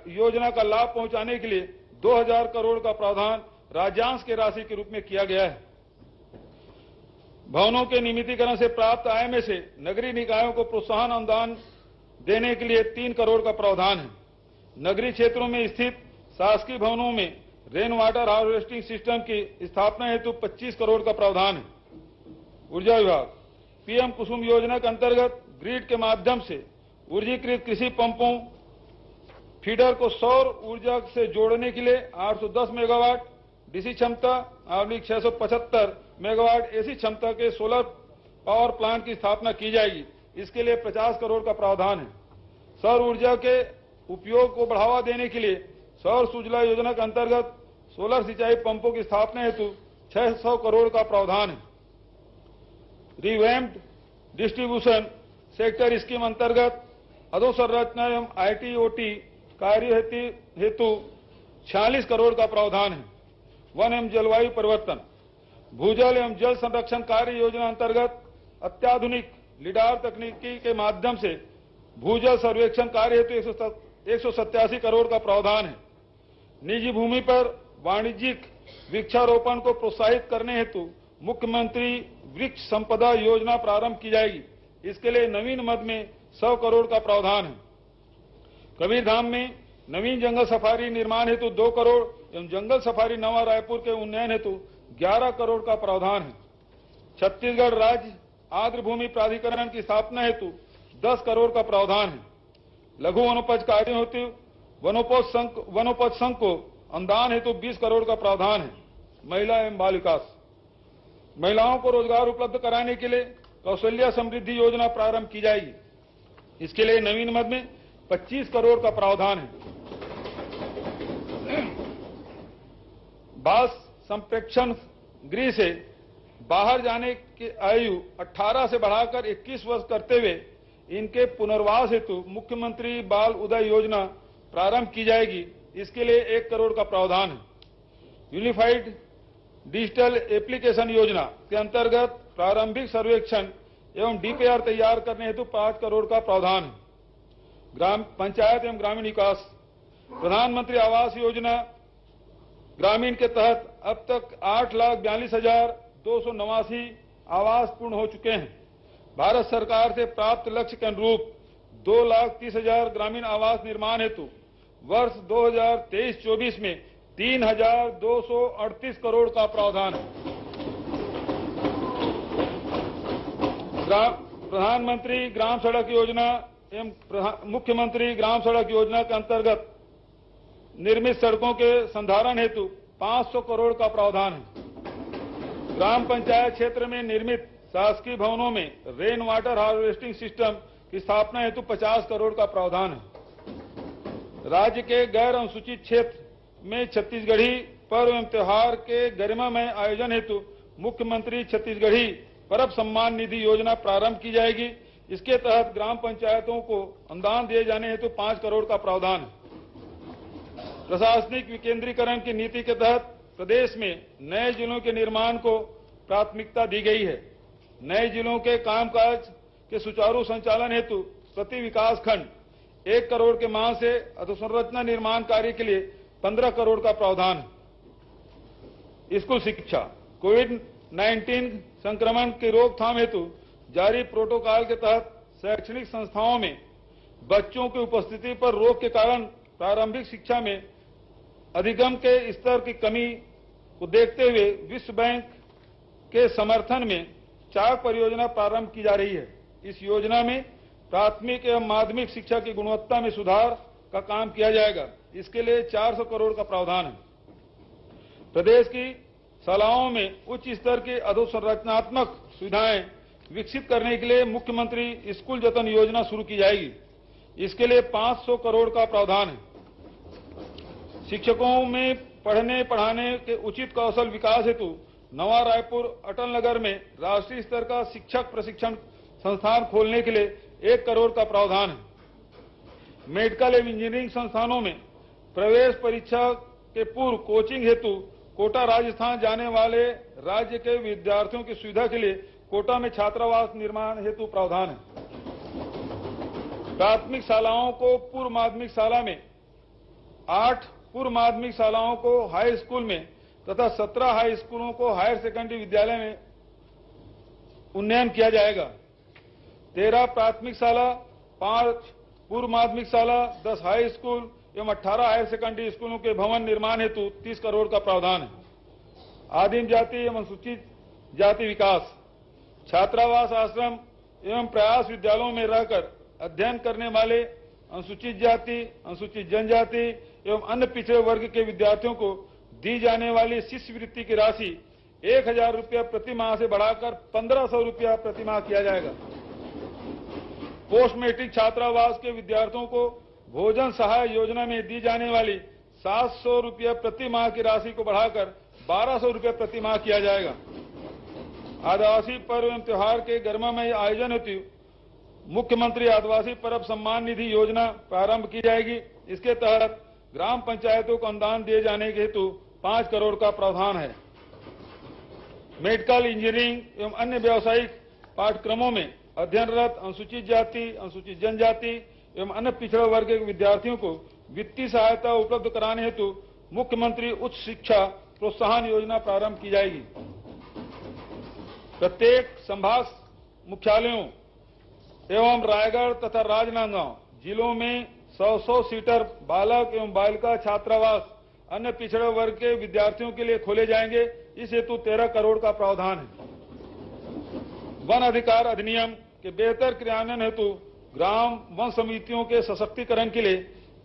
योजना का लाभ पहुंचाने के लिए 2000 करोड़ का प्रावधान राज्यांश के राशि के रूप में किया गया है। भवनों के नियमितीकरण से प्राप्त आय में से नगरीय निकायों को प्रोत्साहन अनुदान देने के लिए 3 करोड़ का प्रावधान है। नगरीय क्षेत्रों में स्थित शासकीय भवनों में रेन वाटर हार्वेस्टिंग सिस्टम की स्थापना हेतु 25 करोड़ का प्रावधान है। ऊर्जा विभाग पीएम कुसुम योजना के अंतर्गत ग्रिड के माध्यम से ऊर्जीकृत कृषि पंपों फीडर को सौर ऊर्जा से जोड़ने के लिए 810 मेगावाट डीसी क्षमता 675 मेगावाट एसी क्षमता के सोलर पावर प्लांट की स्थापना की जाएगी। इसके लिए 50 करोड़ का प्रावधान है। सौर ऊर्जा के उपयोग को बढ़ावा देने के लिए सौर सुजला योजना के अंतर्गत सोलर सिंचाई पंपों की स्थापना हेतु 600 करोड़ का प्रावधान है। रिवैम्प्ड डिस्ट्रीब्यूशन सेक्टर स्कीम अंतर्गत अधोसंरचना एवं आईटी-ओटी कार्य हेतु 46 करोड़ का प्रावधान है। वन एवं जलवायु परिवर्तन भूजल एवं जल संरक्षण कार्य योजना अंतर्गत अत्याधुनिक लिडार तकनीकी के माध्यम से भूजल सर्वेक्षण कार्य हेतु 187 करोड़ का प्रावधान है। निजी भूमि पर वाणिज्यिक वृक्षारोपण को प्रोत्साहित करने हेतु मुख्यमंत्री वृक्ष संपदा योजना प्रारंभ की जाएगी। इसके लिए नवीन मद में 100 करोड़ का प्रावधान है। कबीरधाम में नवीन जंगल सफारी निर्माण हेतु 2 करोड़ एवं जंगल सफारी नवा रायपुर के उन्नयन हेतु 11 करोड़ का प्रावधान है। छत्तीसगढ़ राज्य आर्द्र भूमि प्राधिकरण की स्थापना हेतु 10 करोड़ का प्रावधान है। लघु वनोपज कार्यों हेतु वनोपज संघ को अनुदान हेतु 20 करोड़ का प्रावधान है। महिला एवं बाल विकास, महिलाओं को रोजगार उपलब्ध कराने के लिए कौशल्या समृद्धि योजना प्रारंभ की जाएगी। इसके लिए नवीन मद में 25 करोड़ का प्रावधान है। बाल संप्रेक्षण गृह से बाहर जाने की आयु 18 से बढ़ाकर 21 वर्ष करते हुए इनके पुनर्वास हेतु मुख्यमंत्री बाल उदय योजना प्रारंभ की जाएगी। इसके लिए 1 करोड़ का प्रावधान है। यूनिफाइड डिजिटल एप्लीकेशन योजना के अंतर्गत प्रारंभिक सर्वेक्षण एवं डीपीआर तैयार करने हेतु 5 करोड़ का प्रावधान है। ग्राम पंचायत एवं ग्रामीण विकास, प्रधानमंत्री आवास योजना ग्रामीण के तहत अब तक 8,42,289 आवास पूर्ण हो चुके हैं। भारत सरकार से प्राप्त लक्ष्य के अनुरूप 2,30,000 ग्रामीण आवास निर्माण हेतु वर्ष 2023-24 में 3,238 करोड़ का प्रावधान है। प्रधानमंत्री ग्राम सड़क योजना एवं मुख्यमंत्री ग्राम सड़क योजना के अंतर्गत निर्मित सड़कों के संधारण हेतु 500 करोड़ का प्रावधान है। ग्राम पंचायत क्षेत्र में निर्मित शासकीय भवनों में रेन वाटर हार्वेस्टिंग सिस्टम की स्थापना हेतु 50 करोड़ का प्रावधान है। राज्य के गैर अनुसूचित क्षेत्र में छत्तीसगढ़ी पर्व एवं त्योहार के गरिमामय आयोजन हेतु मुख्यमंत्री छत्तीसगढ़ी पर्व सम्मान निधि योजना प्रारंभ की जाएगी। इसके तहत ग्राम पंचायतों को अनुदान दिए जाने हेतु 5 करोड़ का प्रावधान है। प्रशासनिक विकेंद्रीकरण की नीति के तहत प्रदेश में नए जिलों के निर्माण को प्राथमिकता दी गई है। नए जिलों के कामकाज के सुचारू संचालन हेतु प्रति विकास खंड 1 करोड़ के मांग से अधोसंरचना निर्माण कार्य के लिए 15 करोड़ का प्रावधान है। स्कूल शिक्षा, कोविड-19 संक्रमण की रोकथाम हेतु जारी प्रोटोकॉल के तहत शैक्षणिक संस्थाओं में बच्चों की उपस्थिति पर रोक के कारण प्रारंभिक शिक्षा में अधिगम के स्तर की कमी को देखते हुए विश्व बैंक के समर्थन में चाक परियोजना प्रारंभ की जा रही है। इस योजना में प्राथमिक एवं माध्यमिक शिक्षा की गुणवत्ता में सुधार का काम किया जाएगा। इसके लिए 400 करोड़ का प्रावधान है। प्रदेश की शालाओं में उच्च स्तर की अधोसंरचनात्मक सुविधाएं विकसित करने के लिए मुख्यमंत्री स्कूल जतन योजना शुरू की जाएगी। इसके लिए 500 करोड़ का प्रावधान है। शिक्षकों में पढ़ने पढ़ाने के उचित कौशल विकास हेतु नवा रायपुर अटल नगर में राष्ट्रीय स्तर का शिक्षक प्रशिक्षण संस्थान खोलने के लिए 1 करोड़ का प्रावधान है। मेडिकल एवं इंजीनियरिंग संस्थानों में प्रवेश परीक्षा के पूर्व कोचिंग हेतु कोटा राजस्थान जाने वाले राज्य के विद्यार्थियों की सुविधा के लिए कोटा में छात्रावास निर्माण हेतु प्रावधान है। प्राथमिक शालाओं को पूर्व माध्यमिक शाला में, 8 पूर्व माध्यमिक शालाओं को हाई स्कूल में तथा 17 हाई स्कूलों को हायर सेकेंडरी विद्यालय में उन्नयन किया जाएगा। 13 प्राथमिक शाला, 5 पूर्व माध्यमिक शाला, 10 हाई स्कूल एवं 18 हायर सेकेंडरी स्कूलों के भवन निर्माण हेतु 30 करोड़ का प्रावधान है। आदिम जाति एवं अनुसूचित जाति विकास, छात्रावास, आश्रम एवं प्रयास विद्यालयों में रहकर अध्ययन करने वाले अनुसूचित जाति, अनुसूचित जनजाति एवं अन्य पिछड़े वर्ग के विद्यार्थियों को दी जाने वाली शिष्यवृत्ति की राशि 1,000 रुपया प्रति माह से बढ़ाकर 1,500 रुपया प्रति माह किया जाएगा। पोस्ट मैट्रिक छात्रावास के विद्यार्थियों को भोजन सहाय योजना में दी जाने वाली 700 रुपया प्रति माह की राशि को बढ़ाकर 1,200 रुपया प्रति माह किया जाएगा। आदिवासी पर्व एवं त्योहार के गरिमामय आयोजन हेतु मुख्यमंत्री आदिवासी पर्व सम्मान निधि योजना प्रारंभ की जाएगी। इसके तहत ग्राम पंचायतों को अनुदान दिए जाने के हेतु 5 करोड़ का प्रावधान है। मेडिकल, इंजीनियरिंग एवं अन्य व्यावसायिक पाठ्यक्रमों में अध्ययनरत अनुसूचित जाति, अनुसूचित जनजाति एवं अन्य पिछड़े वर्ग के विद्यार्थियों को वित्तीय सहायता उपलब्ध कराने हेतु मुख्यमंत्री उच्च शिक्षा प्रोत्साहन योजना प्रारंभ की जाएगी। प्रत्येक संभाग मुख्यालयों एवं रायगढ़ तथा राजनांदगांव जिलों में 100 सीटर बालक एवं बालिका छात्रावास अन्य पिछड़े वर्ग के विद्यार्थियों के लिए खोले जाएंगे। इस हेतु 13 करोड़ का प्रावधान है। वन अधिकार अधिनियम के बेहतर क्रियान्वयन हेतु ग्राम वन समितियों के सशक्तिकरण के लिए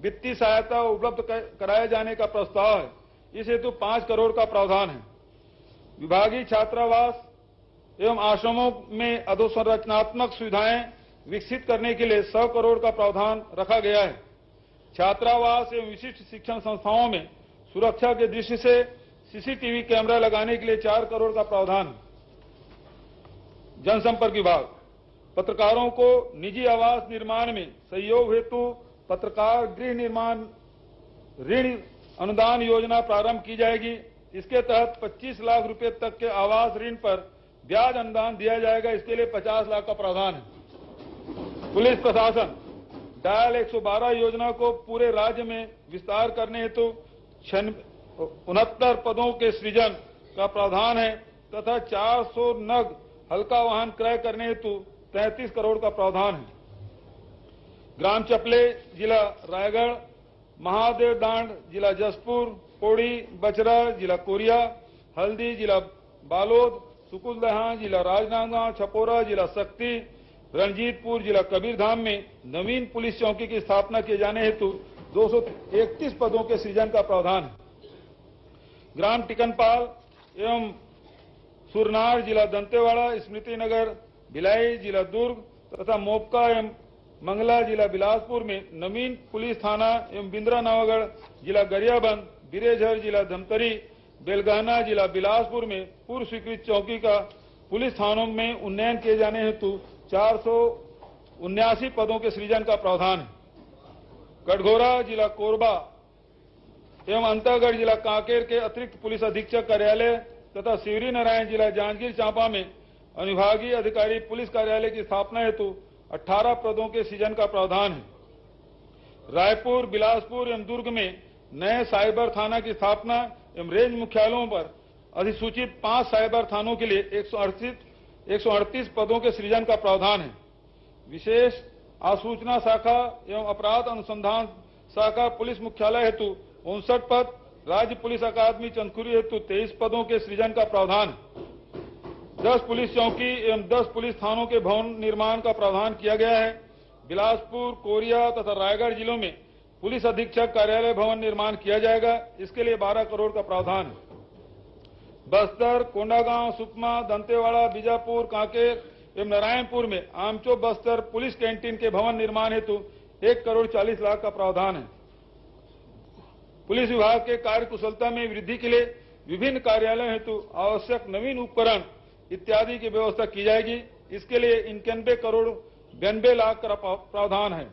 वित्तीय सहायता उपलब्ध कराए जाने का प्रस्ताव है। इस हेतु 5 करोड़ का प्रावधान है। विभागीय छात्रावास एवं आश्रमों में अधोसंरचनात्मक सुविधाएं विकसित करने के लिए 100 करोड़ का प्रावधान रखा गया है। छात्रावास एवं विशिष्ट शिक्षण संस्थाओं में सुरक्षा की दृष्टि से सीसीटीवी कैमरा लगाने के लिए 4 करोड़ का प्रावधान है। जनसंपर्क विभाग पत्रकारों को निजी आवास निर्माण में सहयोग हेतु पत्रकार गृह निर्माण ऋण अनुदान योजना प्रारंभ की जाएगी। इसके तहत 25 लाख रुपए तक के आवास ऋण पर ब्याज अनुदान दिया जाएगा। इसके लिए 50 लाख का प्रावधान है। पुलिस प्रशासन डायल 112 योजना को पूरे राज्य में विस्तार करने हेतु 69 पदों के सृजन का प्रावधान है तथा 400 नग हल्का वाहन क्रय करने हेतु 33 करोड़ का प्रावधान है। ग्राम चपले जिला रायगढ़, महादेव डांड जिला जसपुर, पौड़ी बचरा जिला कोरिया, हल्दी जिला बालोद, सुकुलदहा जिला राजनांदगांव, छपोरा जिला शक्ति, रणजीतपुर जिला कबीरधाम में नवीन पुलिस चौकी की स्थापना किए जाने हेतु 231 पदों के सृजन का प्रावधान है। ग्राम टिकनपाल एवं सुरनार जिला दंतेवाड़ा, स्मृति नगर भिलाई जिला दुर्ग तथा मोपका एवं मंगला जिला बिलासपुर में नवीन पुलिस थाना एवं बिंद्रा नवागढ़ जिला गरियाबंद, बिरेझर जिला धमतरी, बेलगाना जिला बिलासपुर में पूर्व स्वीकृत चौकी का पुलिस थानों में उन्नयन किए जाने हेतु 479 पदों के सृजन का प्रावधान है। कटघोरा जिला कोरबा एवं अंतागढ़ जिला कांकेर के अतिरिक्त पुलिस अधीक्षक कार्यालय तथा शिवरी नारायण जिला जांजगीर चांपा में अनुविभागीय अधिकारी पुलिस कार्यालय की स्थापना हेतु 18 पदों के सृजन का प्रावधान है। रायपुर, बिलासपुर एवं दुर्ग में नए साइबर थाना की स्थापना एवं रेंज मुख्यालयों पर अधिसूचित 5 साइबर थानों के लिए 138 पदों के सृजन का प्रावधान है। विशेष आसूचना शाखा एवं अपराध अनुसंधान शाखा पुलिस मुख्यालय हेतु 59 पद, राज्य पुलिस अकादमी चंदखुरी हेतु 23 पदों के सृजन का प्रावधान है। 10 पुलिस चौकी एवं 10 पुलिस थानों के भवन निर्माण का प्रावधान किया गया है। बिलासपुर, कोरिया तथा रायगढ़ जिलों में पुलिस अधीक्षक कार्यालय भवन निर्माण किया जाएगा। इसके लिए 12 करोड़ का प्रावधान है। बस्तर, कोंडागांव, सुकमा, दंतेवाड़ा, बीजापुर, कांकेर एवं नारायणपुर में आमचो बस्तर पुलिस कैंटीन के भवन निर्माण हेतु 1 करोड़ 40 लाख का प्रावधान है। पुलिस विभाग के कार्य कुशलता में वृद्धि के लिए विभिन्न कार्यालयों हेतु आवश्यक नवीन उपकरण इत्यादि की व्यवस्था की जाएगी। इसके लिए 91 करोड़ 92 लाख का प्रावधान है।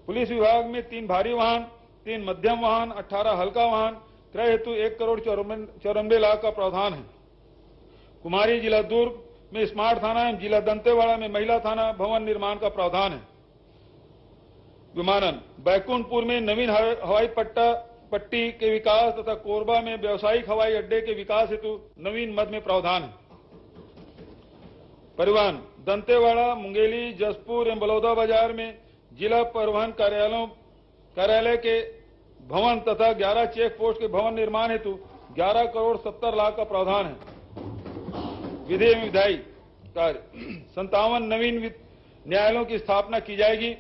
पुलिस विभाग में 3 भारी वाहन, 3 मध्यम वाहन, 18 हल्का वाहन क्रय हेतु 1 करोड़ 94 लाख का प्रावधान है। कुमारी जिला दुर्ग में स्मार्ट थाना एवं जिला दंतेवाड़ा में महिला थाना भवन निर्माण का प्रावधान है। विमानन बैकुंठपुर में नवीन हवाई पट्टी के विकास तथा कोरबा में व्यावसायिक हवाई अड्डे के विकास हेतु नवीन मद में प्रावधान है। परिवहन दंतेवाड़ा, मुंगेली, जसपुर एवं बलौदा बाजार में जिला परिवहन कार्यालय के भवन तथा 11 चेक पोस्ट के भवन निर्माण हेतु 11 करोड़ 70 लाख का प्रावधान है। विधि एवं विधायी कार्य 57 नवीन न्यायालयों की स्थापना की जाएगी।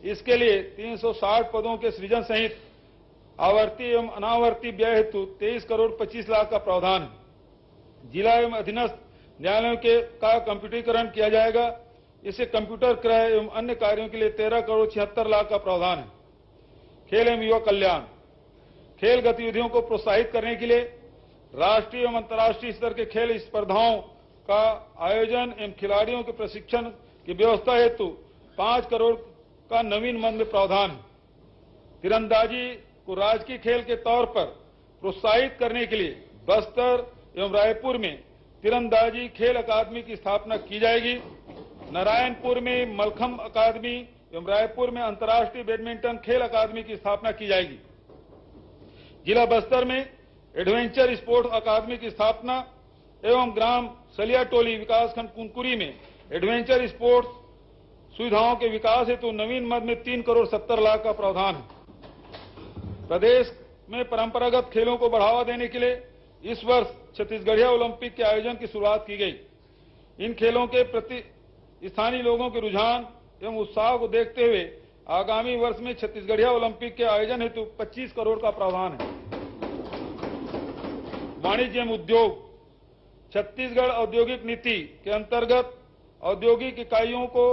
इसके लिए 360 पदों के सृजन सहित आवर्ती एवं अनावर्ती व्यय हेतु 23 करोड़ 25 लाख का प्रावधान है। जिला एवं अधीनस्थ न्यायालयों का कंप्यूटरीकरण किया जाएगा। इससे कंप्यूटर क्रय एवं अन्य कार्यों के लिए 13 करोड़ 76 लाख का प्रावधान है। खेल एवं युवा कल्याण खेल गतिविधियों को प्रोत्साहित करने के लिए राष्ट्रीय एवं अंतर्राष्ट्रीय स्तर के खेल स्पर्धाओं का आयोजन एवं खिलाड़ियों के प्रशिक्षण की व्यवस्था हेतु 5 करोड़ का नवीन मद में प्रावधान है। तीरंदाजी को राजकीय खेल के तौर पर प्रोत्साहित करने के लिए बस्तर एवं रायपुर में तीरंदाजी खेल अकादमी की स्थापना की जाएगी। नारायणपुर में मलखम अकादमी एवं रायपुर में अंतर्राष्ट्रीय बैडमिंटन खेल अकादमी की स्थापना की जाएगी। जिला बस्तर में एडवेंचर स्पोर्ट्स अकादमी की स्थापना एवं ग्राम सलियाटोली विकासखंड कुनकुरी में एडवेंचर स्पोर्ट्स सुविधाओं के विकास हेतु नवीन मद में 3 करोड़ 70 लाख का प्रावधान है। प्रदेश में परंपरागत खेलों को बढ़ावा देने के लिए इस वर्ष छत्तीसगढ़िया ओलंपिक के आयोजन की शुरुआत की गई। इन खेलों के प्रति स्थानीय लोगों के रुझान एवं उत्साह को देखते हुए आगामी वर्ष में छत्तीसगढ़िया ओलंपिक के आयोजन हेतु 25 करोड़ का प्रावधान है। वाणिज्य एवं उद्योग, छत्तीसगढ़ औद्योगिक नीति के अंतर्गत औद्योगिक इकाइयों को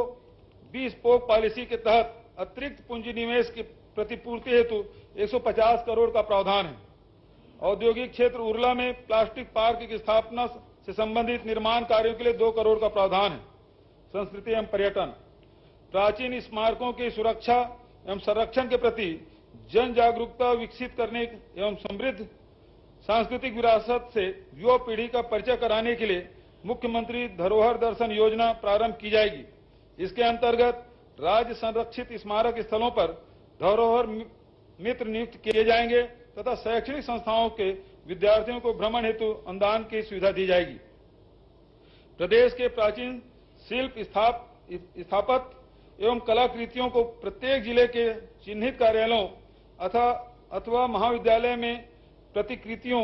20 स्पोक पॉलिसी के तहत अतिरिक्त पूंजी निवेश की प्रतिपूर्ति हेतु 150 करोड़ का प्रावधान है। औद्योगिक क्षेत्र उरला में प्लास्टिक पार्क की स्थापना से संबंधित निर्माण कार्यों के लिए 2 करोड़ का प्रावधान है। संस्कृति एवं पर्यटन, प्राचीन स्मारकों की सुरक्षा एवं संरक्षण के प्रति जन जागरूकता विकसित करने एवं समृद्ध सांस्कृतिक विरासत से युवा पीढ़ी का परिचय कराने के लिए मुख्यमंत्री धरोहर दर्शन योजना प्रारंभ की जाएगी। इसके अंतर्गत राज्य संरक्षित स्मारक स्थलों पर धरोहर मित्र नियुक्त किए जाएंगे तथा शैक्षणिक संस्थाओं के विद्यार्थियों को भ्रमण हेतु अनुदान की सुविधा दी जाएगी। प्रदेश के प्राचीन शिल्प स्थापत्य एवं कलाकृतियों को प्रत्येक जिले के चिन्हित कार्यालयों अथवा महाविद्यालय में प्रतिकृतियों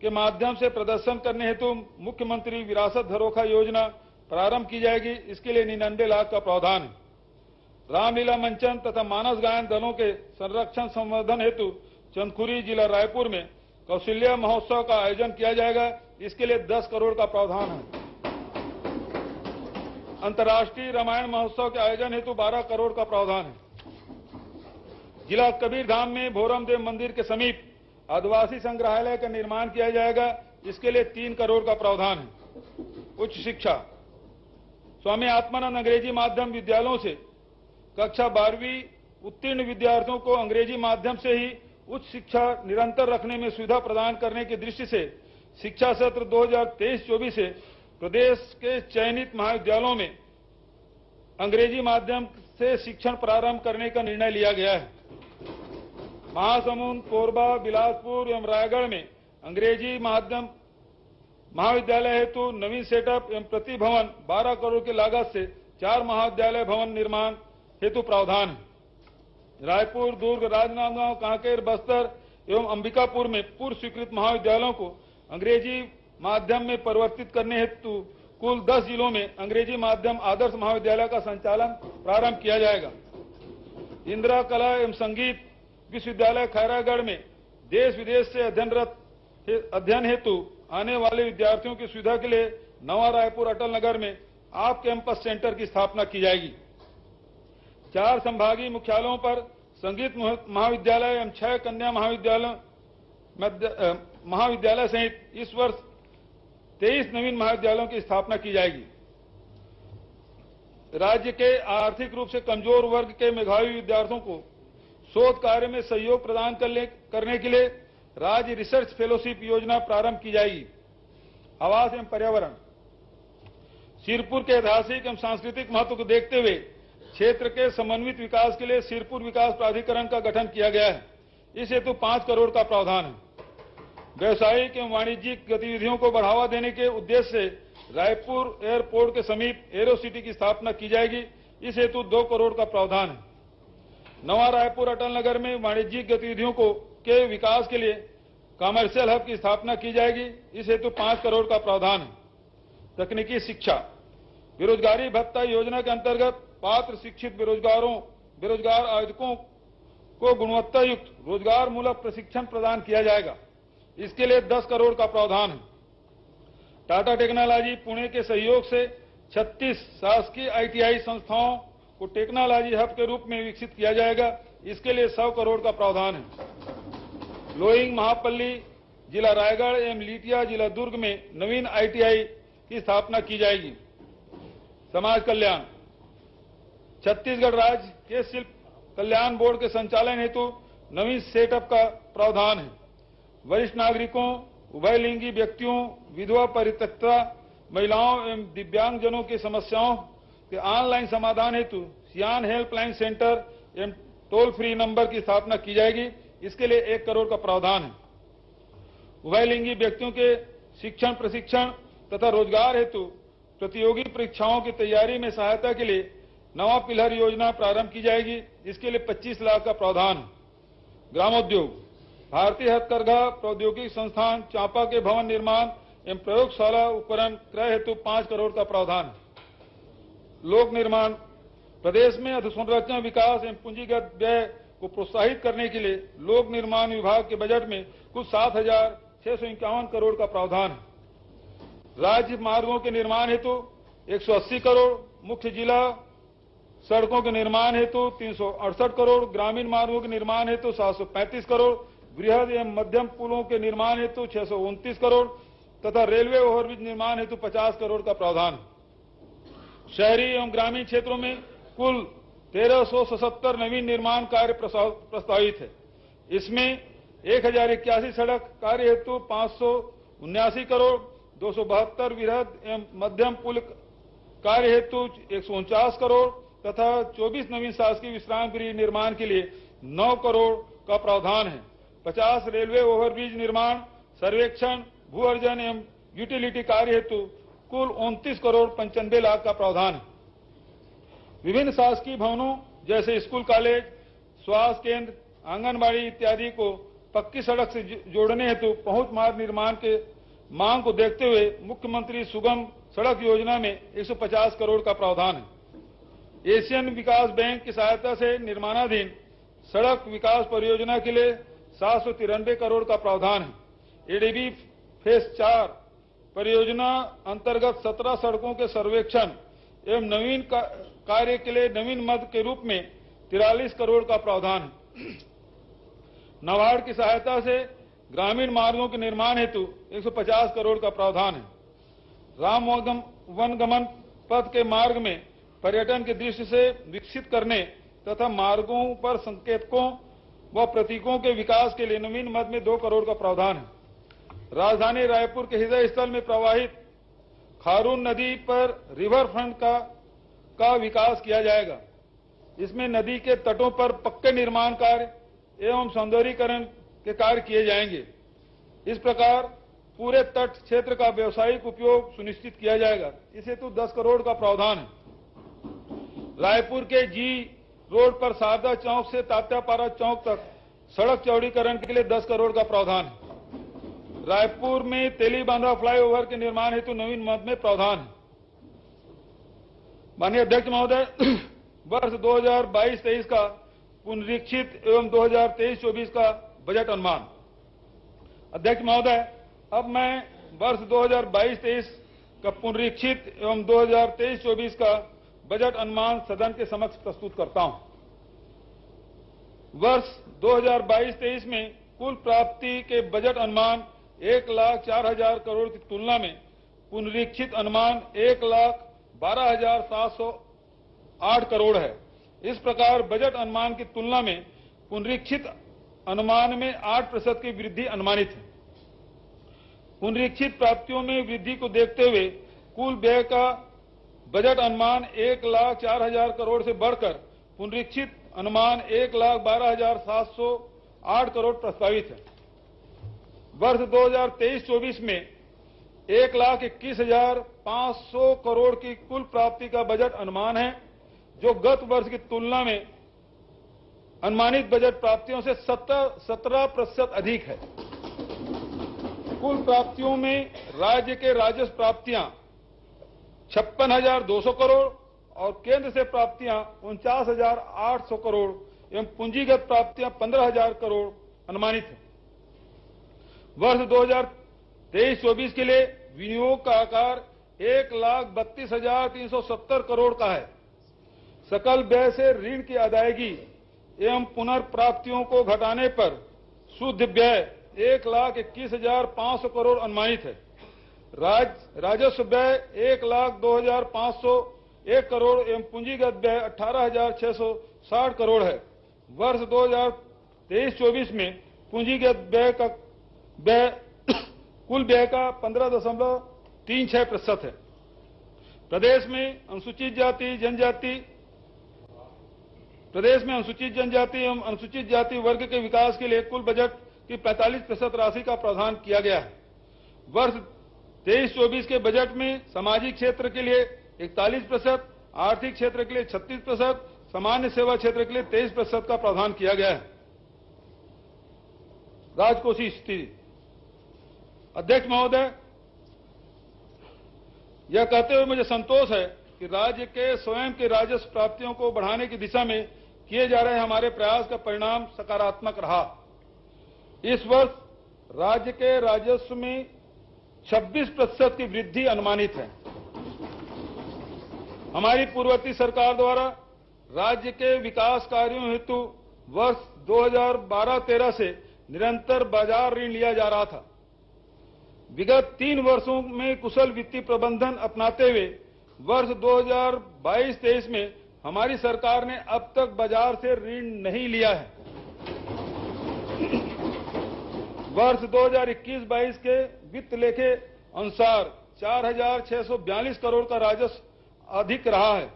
के माध्यम से प्रदर्शन करने हेतु मुख्यमंत्री विरासत धरोखा योजना प्रारंभ की जाएगी। इसके लिए 99 लाख का प्रावधान है। रामलीला मंचन तथा मानस गायन दलों के संरक्षण संवर्धन हेतु चंदखुरी जिला रायपुर में कौशल्या महोत्सव का आयोजन किया जाएगा। इसके लिए 10 करोड़ का प्रावधान है। अंतर्राष्ट्रीय रामायण महोत्सव के आयोजन हेतु 12 करोड़ का प्रावधान है। जिला कबीरधाम में भोरम देव मंदिर के समीप आदिवासी संग्रहालय का निर्माण किया जाएगा। इसके लिए 3 करोड़ का प्रावधान है। उच्च शिक्षा, स्वामी आत्मानंद अंग्रेजी माध्यम विद्यालयों से कक्षा 12वीं उत्तीर्ण विद्यार्थियों को अंग्रेजी माध्यम से ही उच्च शिक्षा निरंतर रखने में सुविधा प्रदान करने की दृष्टि से शिक्षा सत्र 2023-24 से प्रदेश के चयनित महाविद्यालयों में अंग्रेजी माध्यम से शिक्षण प्रारंभ करने का निर्णय लिया गया है। महासमुंद, कोरबा, बिलासपुर एवं रायगढ़ में अंग्रेजी माध्यम महाविद्यालय हेतु नवीन सेटअप एवं प्रति भवन 12 करोड़ की लागत से 4 महाविद्यालय भवन निर्माण हेतु प्रावधान है। रायपुर, दुर्ग, राजनांदगांव, कांकेर, बस्तर एवं अंबिकापुर में पूर्व स्वीकृत महाविद्यालयों को अंग्रेजी माध्यम में परिवर्तित करने हेतु कुल 10 जिलों में अंग्रेजी माध्यम आदर्श महाविद्यालय का संचालन प्रारंभ किया जाएगा। इंदिरा कला एवं संगीत विश्वविद्यालय खैरागढ़ में देश विदेश से अध्ययन हेतु आने वाले विद्यार्थियों की सुविधा के लिए नवा रायपुर अटल नगर में आप कैंपस सेंटर की स्थापना की जाएगी। 4 संभागीय मुख्यालयों पर संगीत महाविद्यालय एवं 6 कन्या महाविद्यालय सहित इस वर्ष 23 नवीन महाविद्यालयों की स्थापना की जाएगी। राज्य के आर्थिक रूप से कमजोर वर्ग के मेधावी विद्यार्थियों को शोध कार्य में सहयोग प्रदान करने के लिए राज्य रिसर्च फेलोशिप योजना प्रारंभ की जाएगी। आवास एवं पर्यावरण, सिरपुर के ऐतिहासिक एवं सांस्कृतिक महत्व को देखते हुए क्षेत्र के समन्वित विकास के लिए सिरपुर विकास प्राधिकरण का गठन किया गया है। इस हेतु 5 करोड़ का प्रावधान है। व्यवसायिक एवं वाणिज्यिक गतिविधियों को बढ़ावा देने के उद्देश्य से रायपुर एयरपोर्ट के समीप एरो सिटी की स्थापना की जाएगी। इस हेतु 2 करोड़ का प्रावधान है। नवा रायपुर अटल नगर में वाणिज्यिक गतिविधियों के विकास के लिए कमर्शियल हब की स्थापना की जाएगी। इस हेतु 5 करोड़ का प्रावधान है। तकनीकी शिक्षा, बेरोजगारी भत्ता योजना के अंतर्गत पात्र शिक्षित बेरोजगार आवेदकों को गुणवत्ता युक्त रोजगार मूलक प्रशिक्षण प्रदान किया जाएगा। इसके लिए 10 करोड़ का प्रावधान है। टाटा टेक्नोलॉजी पुणे के सहयोग से 36 शासकीय ITI संस्थाओं को टेक्नोलॉजी हब के रूप में विकसित किया जाएगा। इसके लिए 100 करोड़ का प्रावधान है। लोइंग महापल्ली जिला रायगढ़ एवं लीटिया जिला दुर्ग में नवीन ITI की स्थापना की जाएगी। समाज कल्याण, छत्तीसगढ़ राज्य के शिल्प कल्याण बोर्ड के संचालन हेतु नवीन सेटअप का प्रावधान है। वरिष्ठ नागरिकों, उभयलिंगी व्यक्तियों, विधवा परित्यक्ता महिलाओं एवं दिव्यांगजनों की समस्याओं के ऑनलाइन समाधान हेतु सियान हेल्पलाइन सेंटर एवं टोल फ्री नंबर की स्थापना की जाएगी। इसके लिए 1 करोड़ का प्रावधान है। उभयलिंगी व्यक्तियों के शिक्षण, प्रशिक्षण तथा रोजगार हेतु प्रतियोगी परीक्षाओं की तैयारी में सहायता के लिए नवा पिलर योजना प्रारंभ की जाएगी। इसके लिए 25 लाख का प्रावधान है। ग्रामोद्योग, भारतीय हथकरघा प्रौद्योगिकी संस्थान चांपा के भवन निर्माण एवं प्रयोगशाला उपकरण क्रय हेतु 5 करोड़ का प्रावधान है। लोक निर्माण, प्रदेश में अधोसंरचना विकास एवं पूंजीगत व्यय को प्रोत्साहित करने के लिए लोक निर्माण विभाग के बजट में कुल 7,651 करोड़ का प्रावधान है। राज्य मार्गों के निर्माण हेतु 180 करोड़, मुख्य जिला सड़कों के निर्माण हेतु 368 करोड़, ग्रामीण मार्गों के निर्माण हेतु 735 करोड़, बृहद एवं मध्यम पुलों के निर्माण हेतु 629 करोड़ तथा रेलवे ओवरब्रिज निर्माण हेतु 50 करोड़ का प्रावधान है। शहरी एवं ग्रामीण क्षेत्रों में कुल 1377 नवीन निर्माण कार्य प्रस्तावित है। इसमें 1081 सड़क कार्य हेतु 579 करोड़, 272 वृहद एवं मध्यम पुल कार्य हेतु 149 करोड़ तथा 24 नवीन शासकीय विश्राम गृह निर्माण के लिए 9 करोड़ का प्रावधान है। 50 रेलवे ओवरब्रिज निर्माण, सर्वेक्षण, भू अर्जन एवं यूटिलिटी कार्य हेतु कुल 29 करोड़ 95 लाख का प्रावधान है। विभिन्न शासकीय भवनों जैसे स्कूल, कॉलेज, स्वास्थ्य केंद्र, आंगनबाड़ी इत्यादि को पक्की सड़क से जोड़ने हेतु पहुंच मार्ग निर्माण के मांग को देखते हुए मुख्यमंत्री सुगम सड़क योजना में 150 करोड़ का प्रावधान है। एशियन विकास बैंक की सहायता से निर्माणाधीन सड़क विकास परियोजना के लिए 793 करोड़ का प्रावधान है। एडीबी फेज 4 परियोजना अंतर्गत 17 सड़कों के सर्वेक्षण एवं नवीन कार्य के लिए नवीन मद के रूप में 43 करोड़ का प्रावधान है। नाबार्ड की सहायता से ग्रामीण मार्गों के निर्माण हेतु 150 करोड़ का प्रावधान है। राम वनगमन पथ के मार्ग में पर्यटन की दृष्टि से विकसित करने तथा मार्गों पर संकेतकों व प्रतीकों के विकास के लिए नवीन मद में 2 करोड़ का प्रावधान है। राजधानी रायपुर के हृदय स्थल में प्रवाहित खारून नदी पर रिवर फ्रंट का विकास किया जाएगा। इसमें नदी के तटों पर पक्के निर्माण कार्य एवं सौंदर्यीकरण के कार्य किए जाएंगे। इस प्रकार पूरे तट क्षेत्र का व्यावसायिक उपयोग सुनिश्चित किया जाएगा। इस हेतु 10 करोड़ का प्रावधान है। रायपुर के जी रोड पर शारदा चौक से तात्यापारा चौक तक सड़क चौड़ीकरण के लिए 10 करोड़ का प्रावधान है। रायपुर में तेलीबांधा फ्लाईओवर के निर्माण हेतु नवीन मद में प्रावधान है। माननीय अध्यक्ष महोदय, वर्ष 2022-23 का पुनरीक्षित एवं 2023-24 का बजट अनुमान। अध्यक्ष महोदय, अब मैं वर्ष 2022-23 का पुनरीक्षित एवं 2023-24 का बजट अनुमान सदन के समक्ष प्रस्तुत करता हूं। वर्ष 2022-23 में कुल प्राप्ति के बजट अनुमान 1,04,000 करोड़ की तुलना में पुनरीक्षित अनुमान 1,12,708 करोड़ है। इस प्रकार बजट अनुमान की तुलना में पुनरीक्षित अनुमान में 8% की वृद्धि अनुमानित है। पुनरीक्षित प्राप्तियों में वृद्धि को देखते हुए कुल व्यय का बजट अनुमान 1,04,000 करोड़ से बढ़कर पुनरीक्षित अनुमान 1,12,708 करोड़ प्रस्तावित है। वर्ष 2023-24 में 1,21,500 करोड़ की कुल प्राप्ति का बजट अनुमान है, जो गत वर्ष की तुलना में अनुमानित बजट प्राप्तियों से 17% अधिक है। कुल प्राप्तियों में राज्य के राजस्व प्राप्तियां 56,200 करोड़ और केंद्र से प्राप्तियां 49,800 करोड़ एवं पूंजीगत प्राप्तियां 15,000 करोड़ अनुमानित है। वर्ष 2023-24 के लिए विनियोग का आकार 1,32,370 करोड़ का है। सकल व्यय से ऋण की अदायगी एवं पुनर्प्राप्तियों को घटाने पर शुद्ध व्यय 1,21,500 करोड़ अनुमानित है। राजस्व व्यय 1,02,501 करोड़ एवं पूंजीगत व्यय 18,660 करोड़ है। वर्ष 2023-24 में पूंजीगत व्यय कुल व्यय का 15.36% है। प्रदेश में अनुसूचित जाति जनजाति एवं अनुसूचित जाति वर्ग के विकास के लिए कुल बजट की 45% राशि का प्रावधान किया गया है। वर्ष 23-24 के बजट में सामाजिक क्षेत्र के लिए 41%, आर्थिक क्षेत्र के लिए 36%, सामान्य सेवा क्षेत्र के लिए 23% का प्रावधान किया गया है। राजकोषीय स्थिति। अध्यक्ष महोदय, यह कहते हुए मुझे संतोष है कि राज्य के स्वयं के राजस्व प्राप्तियों को बढ़ाने की दिशा में किए जा रहे हमारे प्रयास का परिणाम सकारात्मक रहा। इस वर्ष राज्य के राजस्व में 26% की वृद्धि अनुमानित है। हमारी पूर्ववर्ती सरकार द्वारा राज्य के विकास कार्यों हेतु वर्ष 2012-13 से निरंतर बाजार ऋण लिया जा रहा था। विगत 3 वर्षों में कुशल वित्तीय प्रबंधन अपनाते हुए वर्ष 2022-23 में हमारी सरकार ने अब तक बाजार से ऋण नहीं लिया है। वर्ष 2021-22 के वित्त लेखे अनुसार 4,642 करोड़ का राजस्व अधिक रहा है।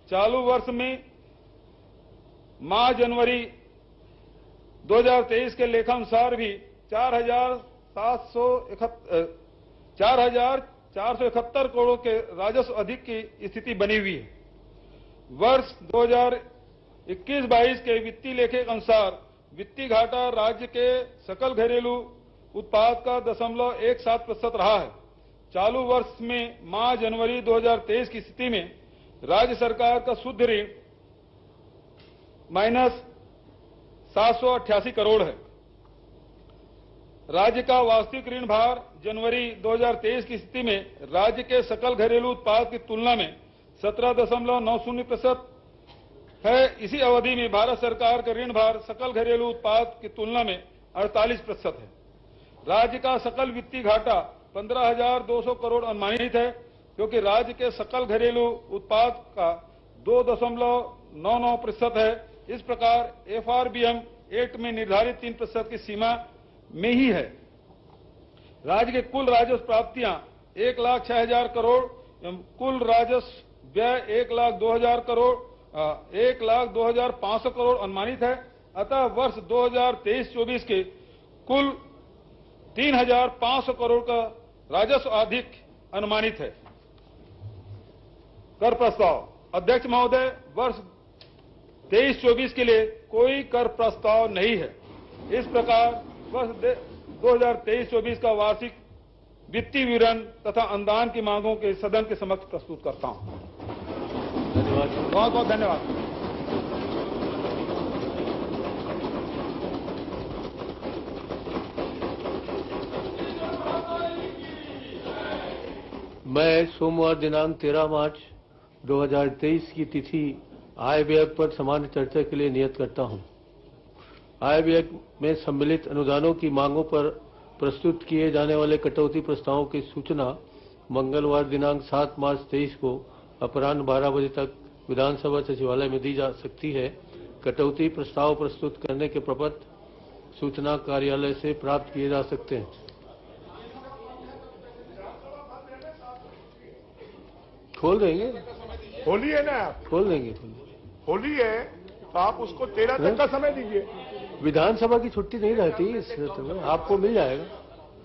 चालू वर्ष में माह जनवरी 2023 के लेखानुसार भी 4,471 करोड़ के राजस्व अधिक की स्थिति बनी हुई है। वर्ष 2021-22 के वित्तीय लेखे के अनुसार वित्तीय घाटा राज्य के सकल घरेलू उत्पाद का 0.17% रहा है। चालू वर्ष में माह जनवरी 2023 की स्थिति में राज्य सरकार का शुद्ध ऋण -788 करोड़ है। राज्य का वास्तविक ऋण भार जनवरी 2023 की स्थिति में राज्य के सकल घरेलू उत्पाद की तुलना में 17.90% है। इसी अवधि में भारत सरकार का ऋण भार सकल घरेलू उत्पाद की तुलना में 48% है। राज्य का सकल वित्तीय घाटा 15,200 करोड़ अनुमानित है, क्योंकि राज्य के सकल घरेलू उत्पाद का 2.99% है। इस प्रकार FRBM एक्ट में निर्धारित 3% की सीमा में ही है। राज्य के कुल राजस्व प्राप्तियां 1,06,000 करोड़ एवं कुल राजस्व व्यय 1,02,000 करोड़ 1,02,500 करोड़ अनुमानित है। अतः वर्ष 2023-24 के कुल 3,500 करोड़ का राजस्व अधिक अनुमानित है। कर प्रस्ताव। अध्यक्ष महोदय, वर्ष 23-24 के लिए कोई कर प्रस्ताव नहीं है। इस प्रकार वर्ष 2023-24 का वार्षिक वित्तीय विवरण तथा अनुदान की मांगों के सदन के समक्ष प्रस्तुत करता हूं। धन्यवाद। बहुत बहुत धन्यवाद। मैं सोमवार दिनांक 13 मार्च 2023 की तिथि आय व्यय पर सामान्य चर्चा के लिए नियत करता हूं। आय व्यय में सम्मिलित अनुदानों की मांगों पर प्रस्तुत किए जाने वाले कटौती प्रस्तावों की सूचना मंगलवार दिनांक 7 मार्च 23 को अपराह्न 12 बजे तक विधानसभा सचिवालय में दी जा सकती है। कटौती प्रस्ताव प्रस्तुत करने के प्रपत्र सूचना कार्यालय से प्राप्त किए जा सकते हैं। खोल देंगे, होली है ना, आप खोल देंगे। होली है तो आप उसको 13 तक का समय दीजिए। विधानसभा की छुट्टी नहीं रहती, इस आपको मिल जाएगा।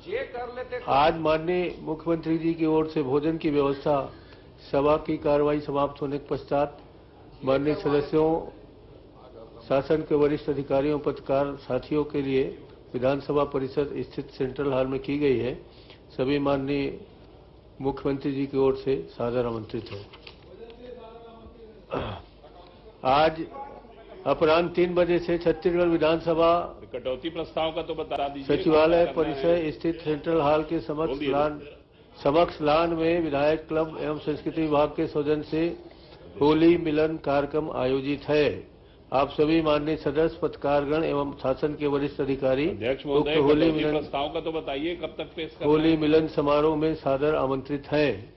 ये कर लेते। आज माननीय मुख्यमंत्री जी की ओर से भोजन की व्यवस्था, सभा की कार्रवाई समाप्त होने के पश्चात माननीय सदस्यों, शासन के वरिष्ठ अधिकारियों, पत्रकार साथियों के लिए विधानसभा परिसर स्थित सेंट्रल हॉल में की गई है। सभी माननीय मुख्यमंत्री जी की ओर से सादर आमंत्रित है। आज अपराह्न 3 बजे से छत्तीसगढ़ विधानसभा कटौती प्रस्ताव का तो बता दीजिए। सचिवालय परिसर स्थित सेंट्रल हॉल के समक्ष लान में विधायक क्लब एवं संस्कृति विभाग के सौजन्य से होली मिलन कार्यक्रम आयोजित है। आप सभी माननीय सदस्य, पत्रकारगण एवं शासन के वरिष्ठ अधिकारी उक्त होली मिलन प्रस्ताव का तो बताइए कब तक पेश करना है। होली मिलन समारोह में सादर आमंत्रित है।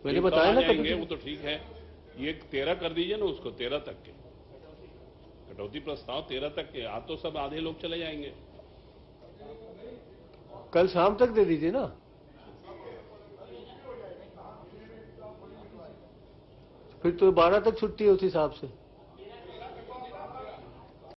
मैंने बताया ना कब वो तो ठीक है। ये 13 कर दीजिए ना, उसको 13 तक के कटौती प्रस्ताव 13 तक के। आज तो सब आधे लोग चले जाएंगे। कल शाम तक दे दीजिए ना। फिर तो 12 तक छुट्टी है उस हिसाब से।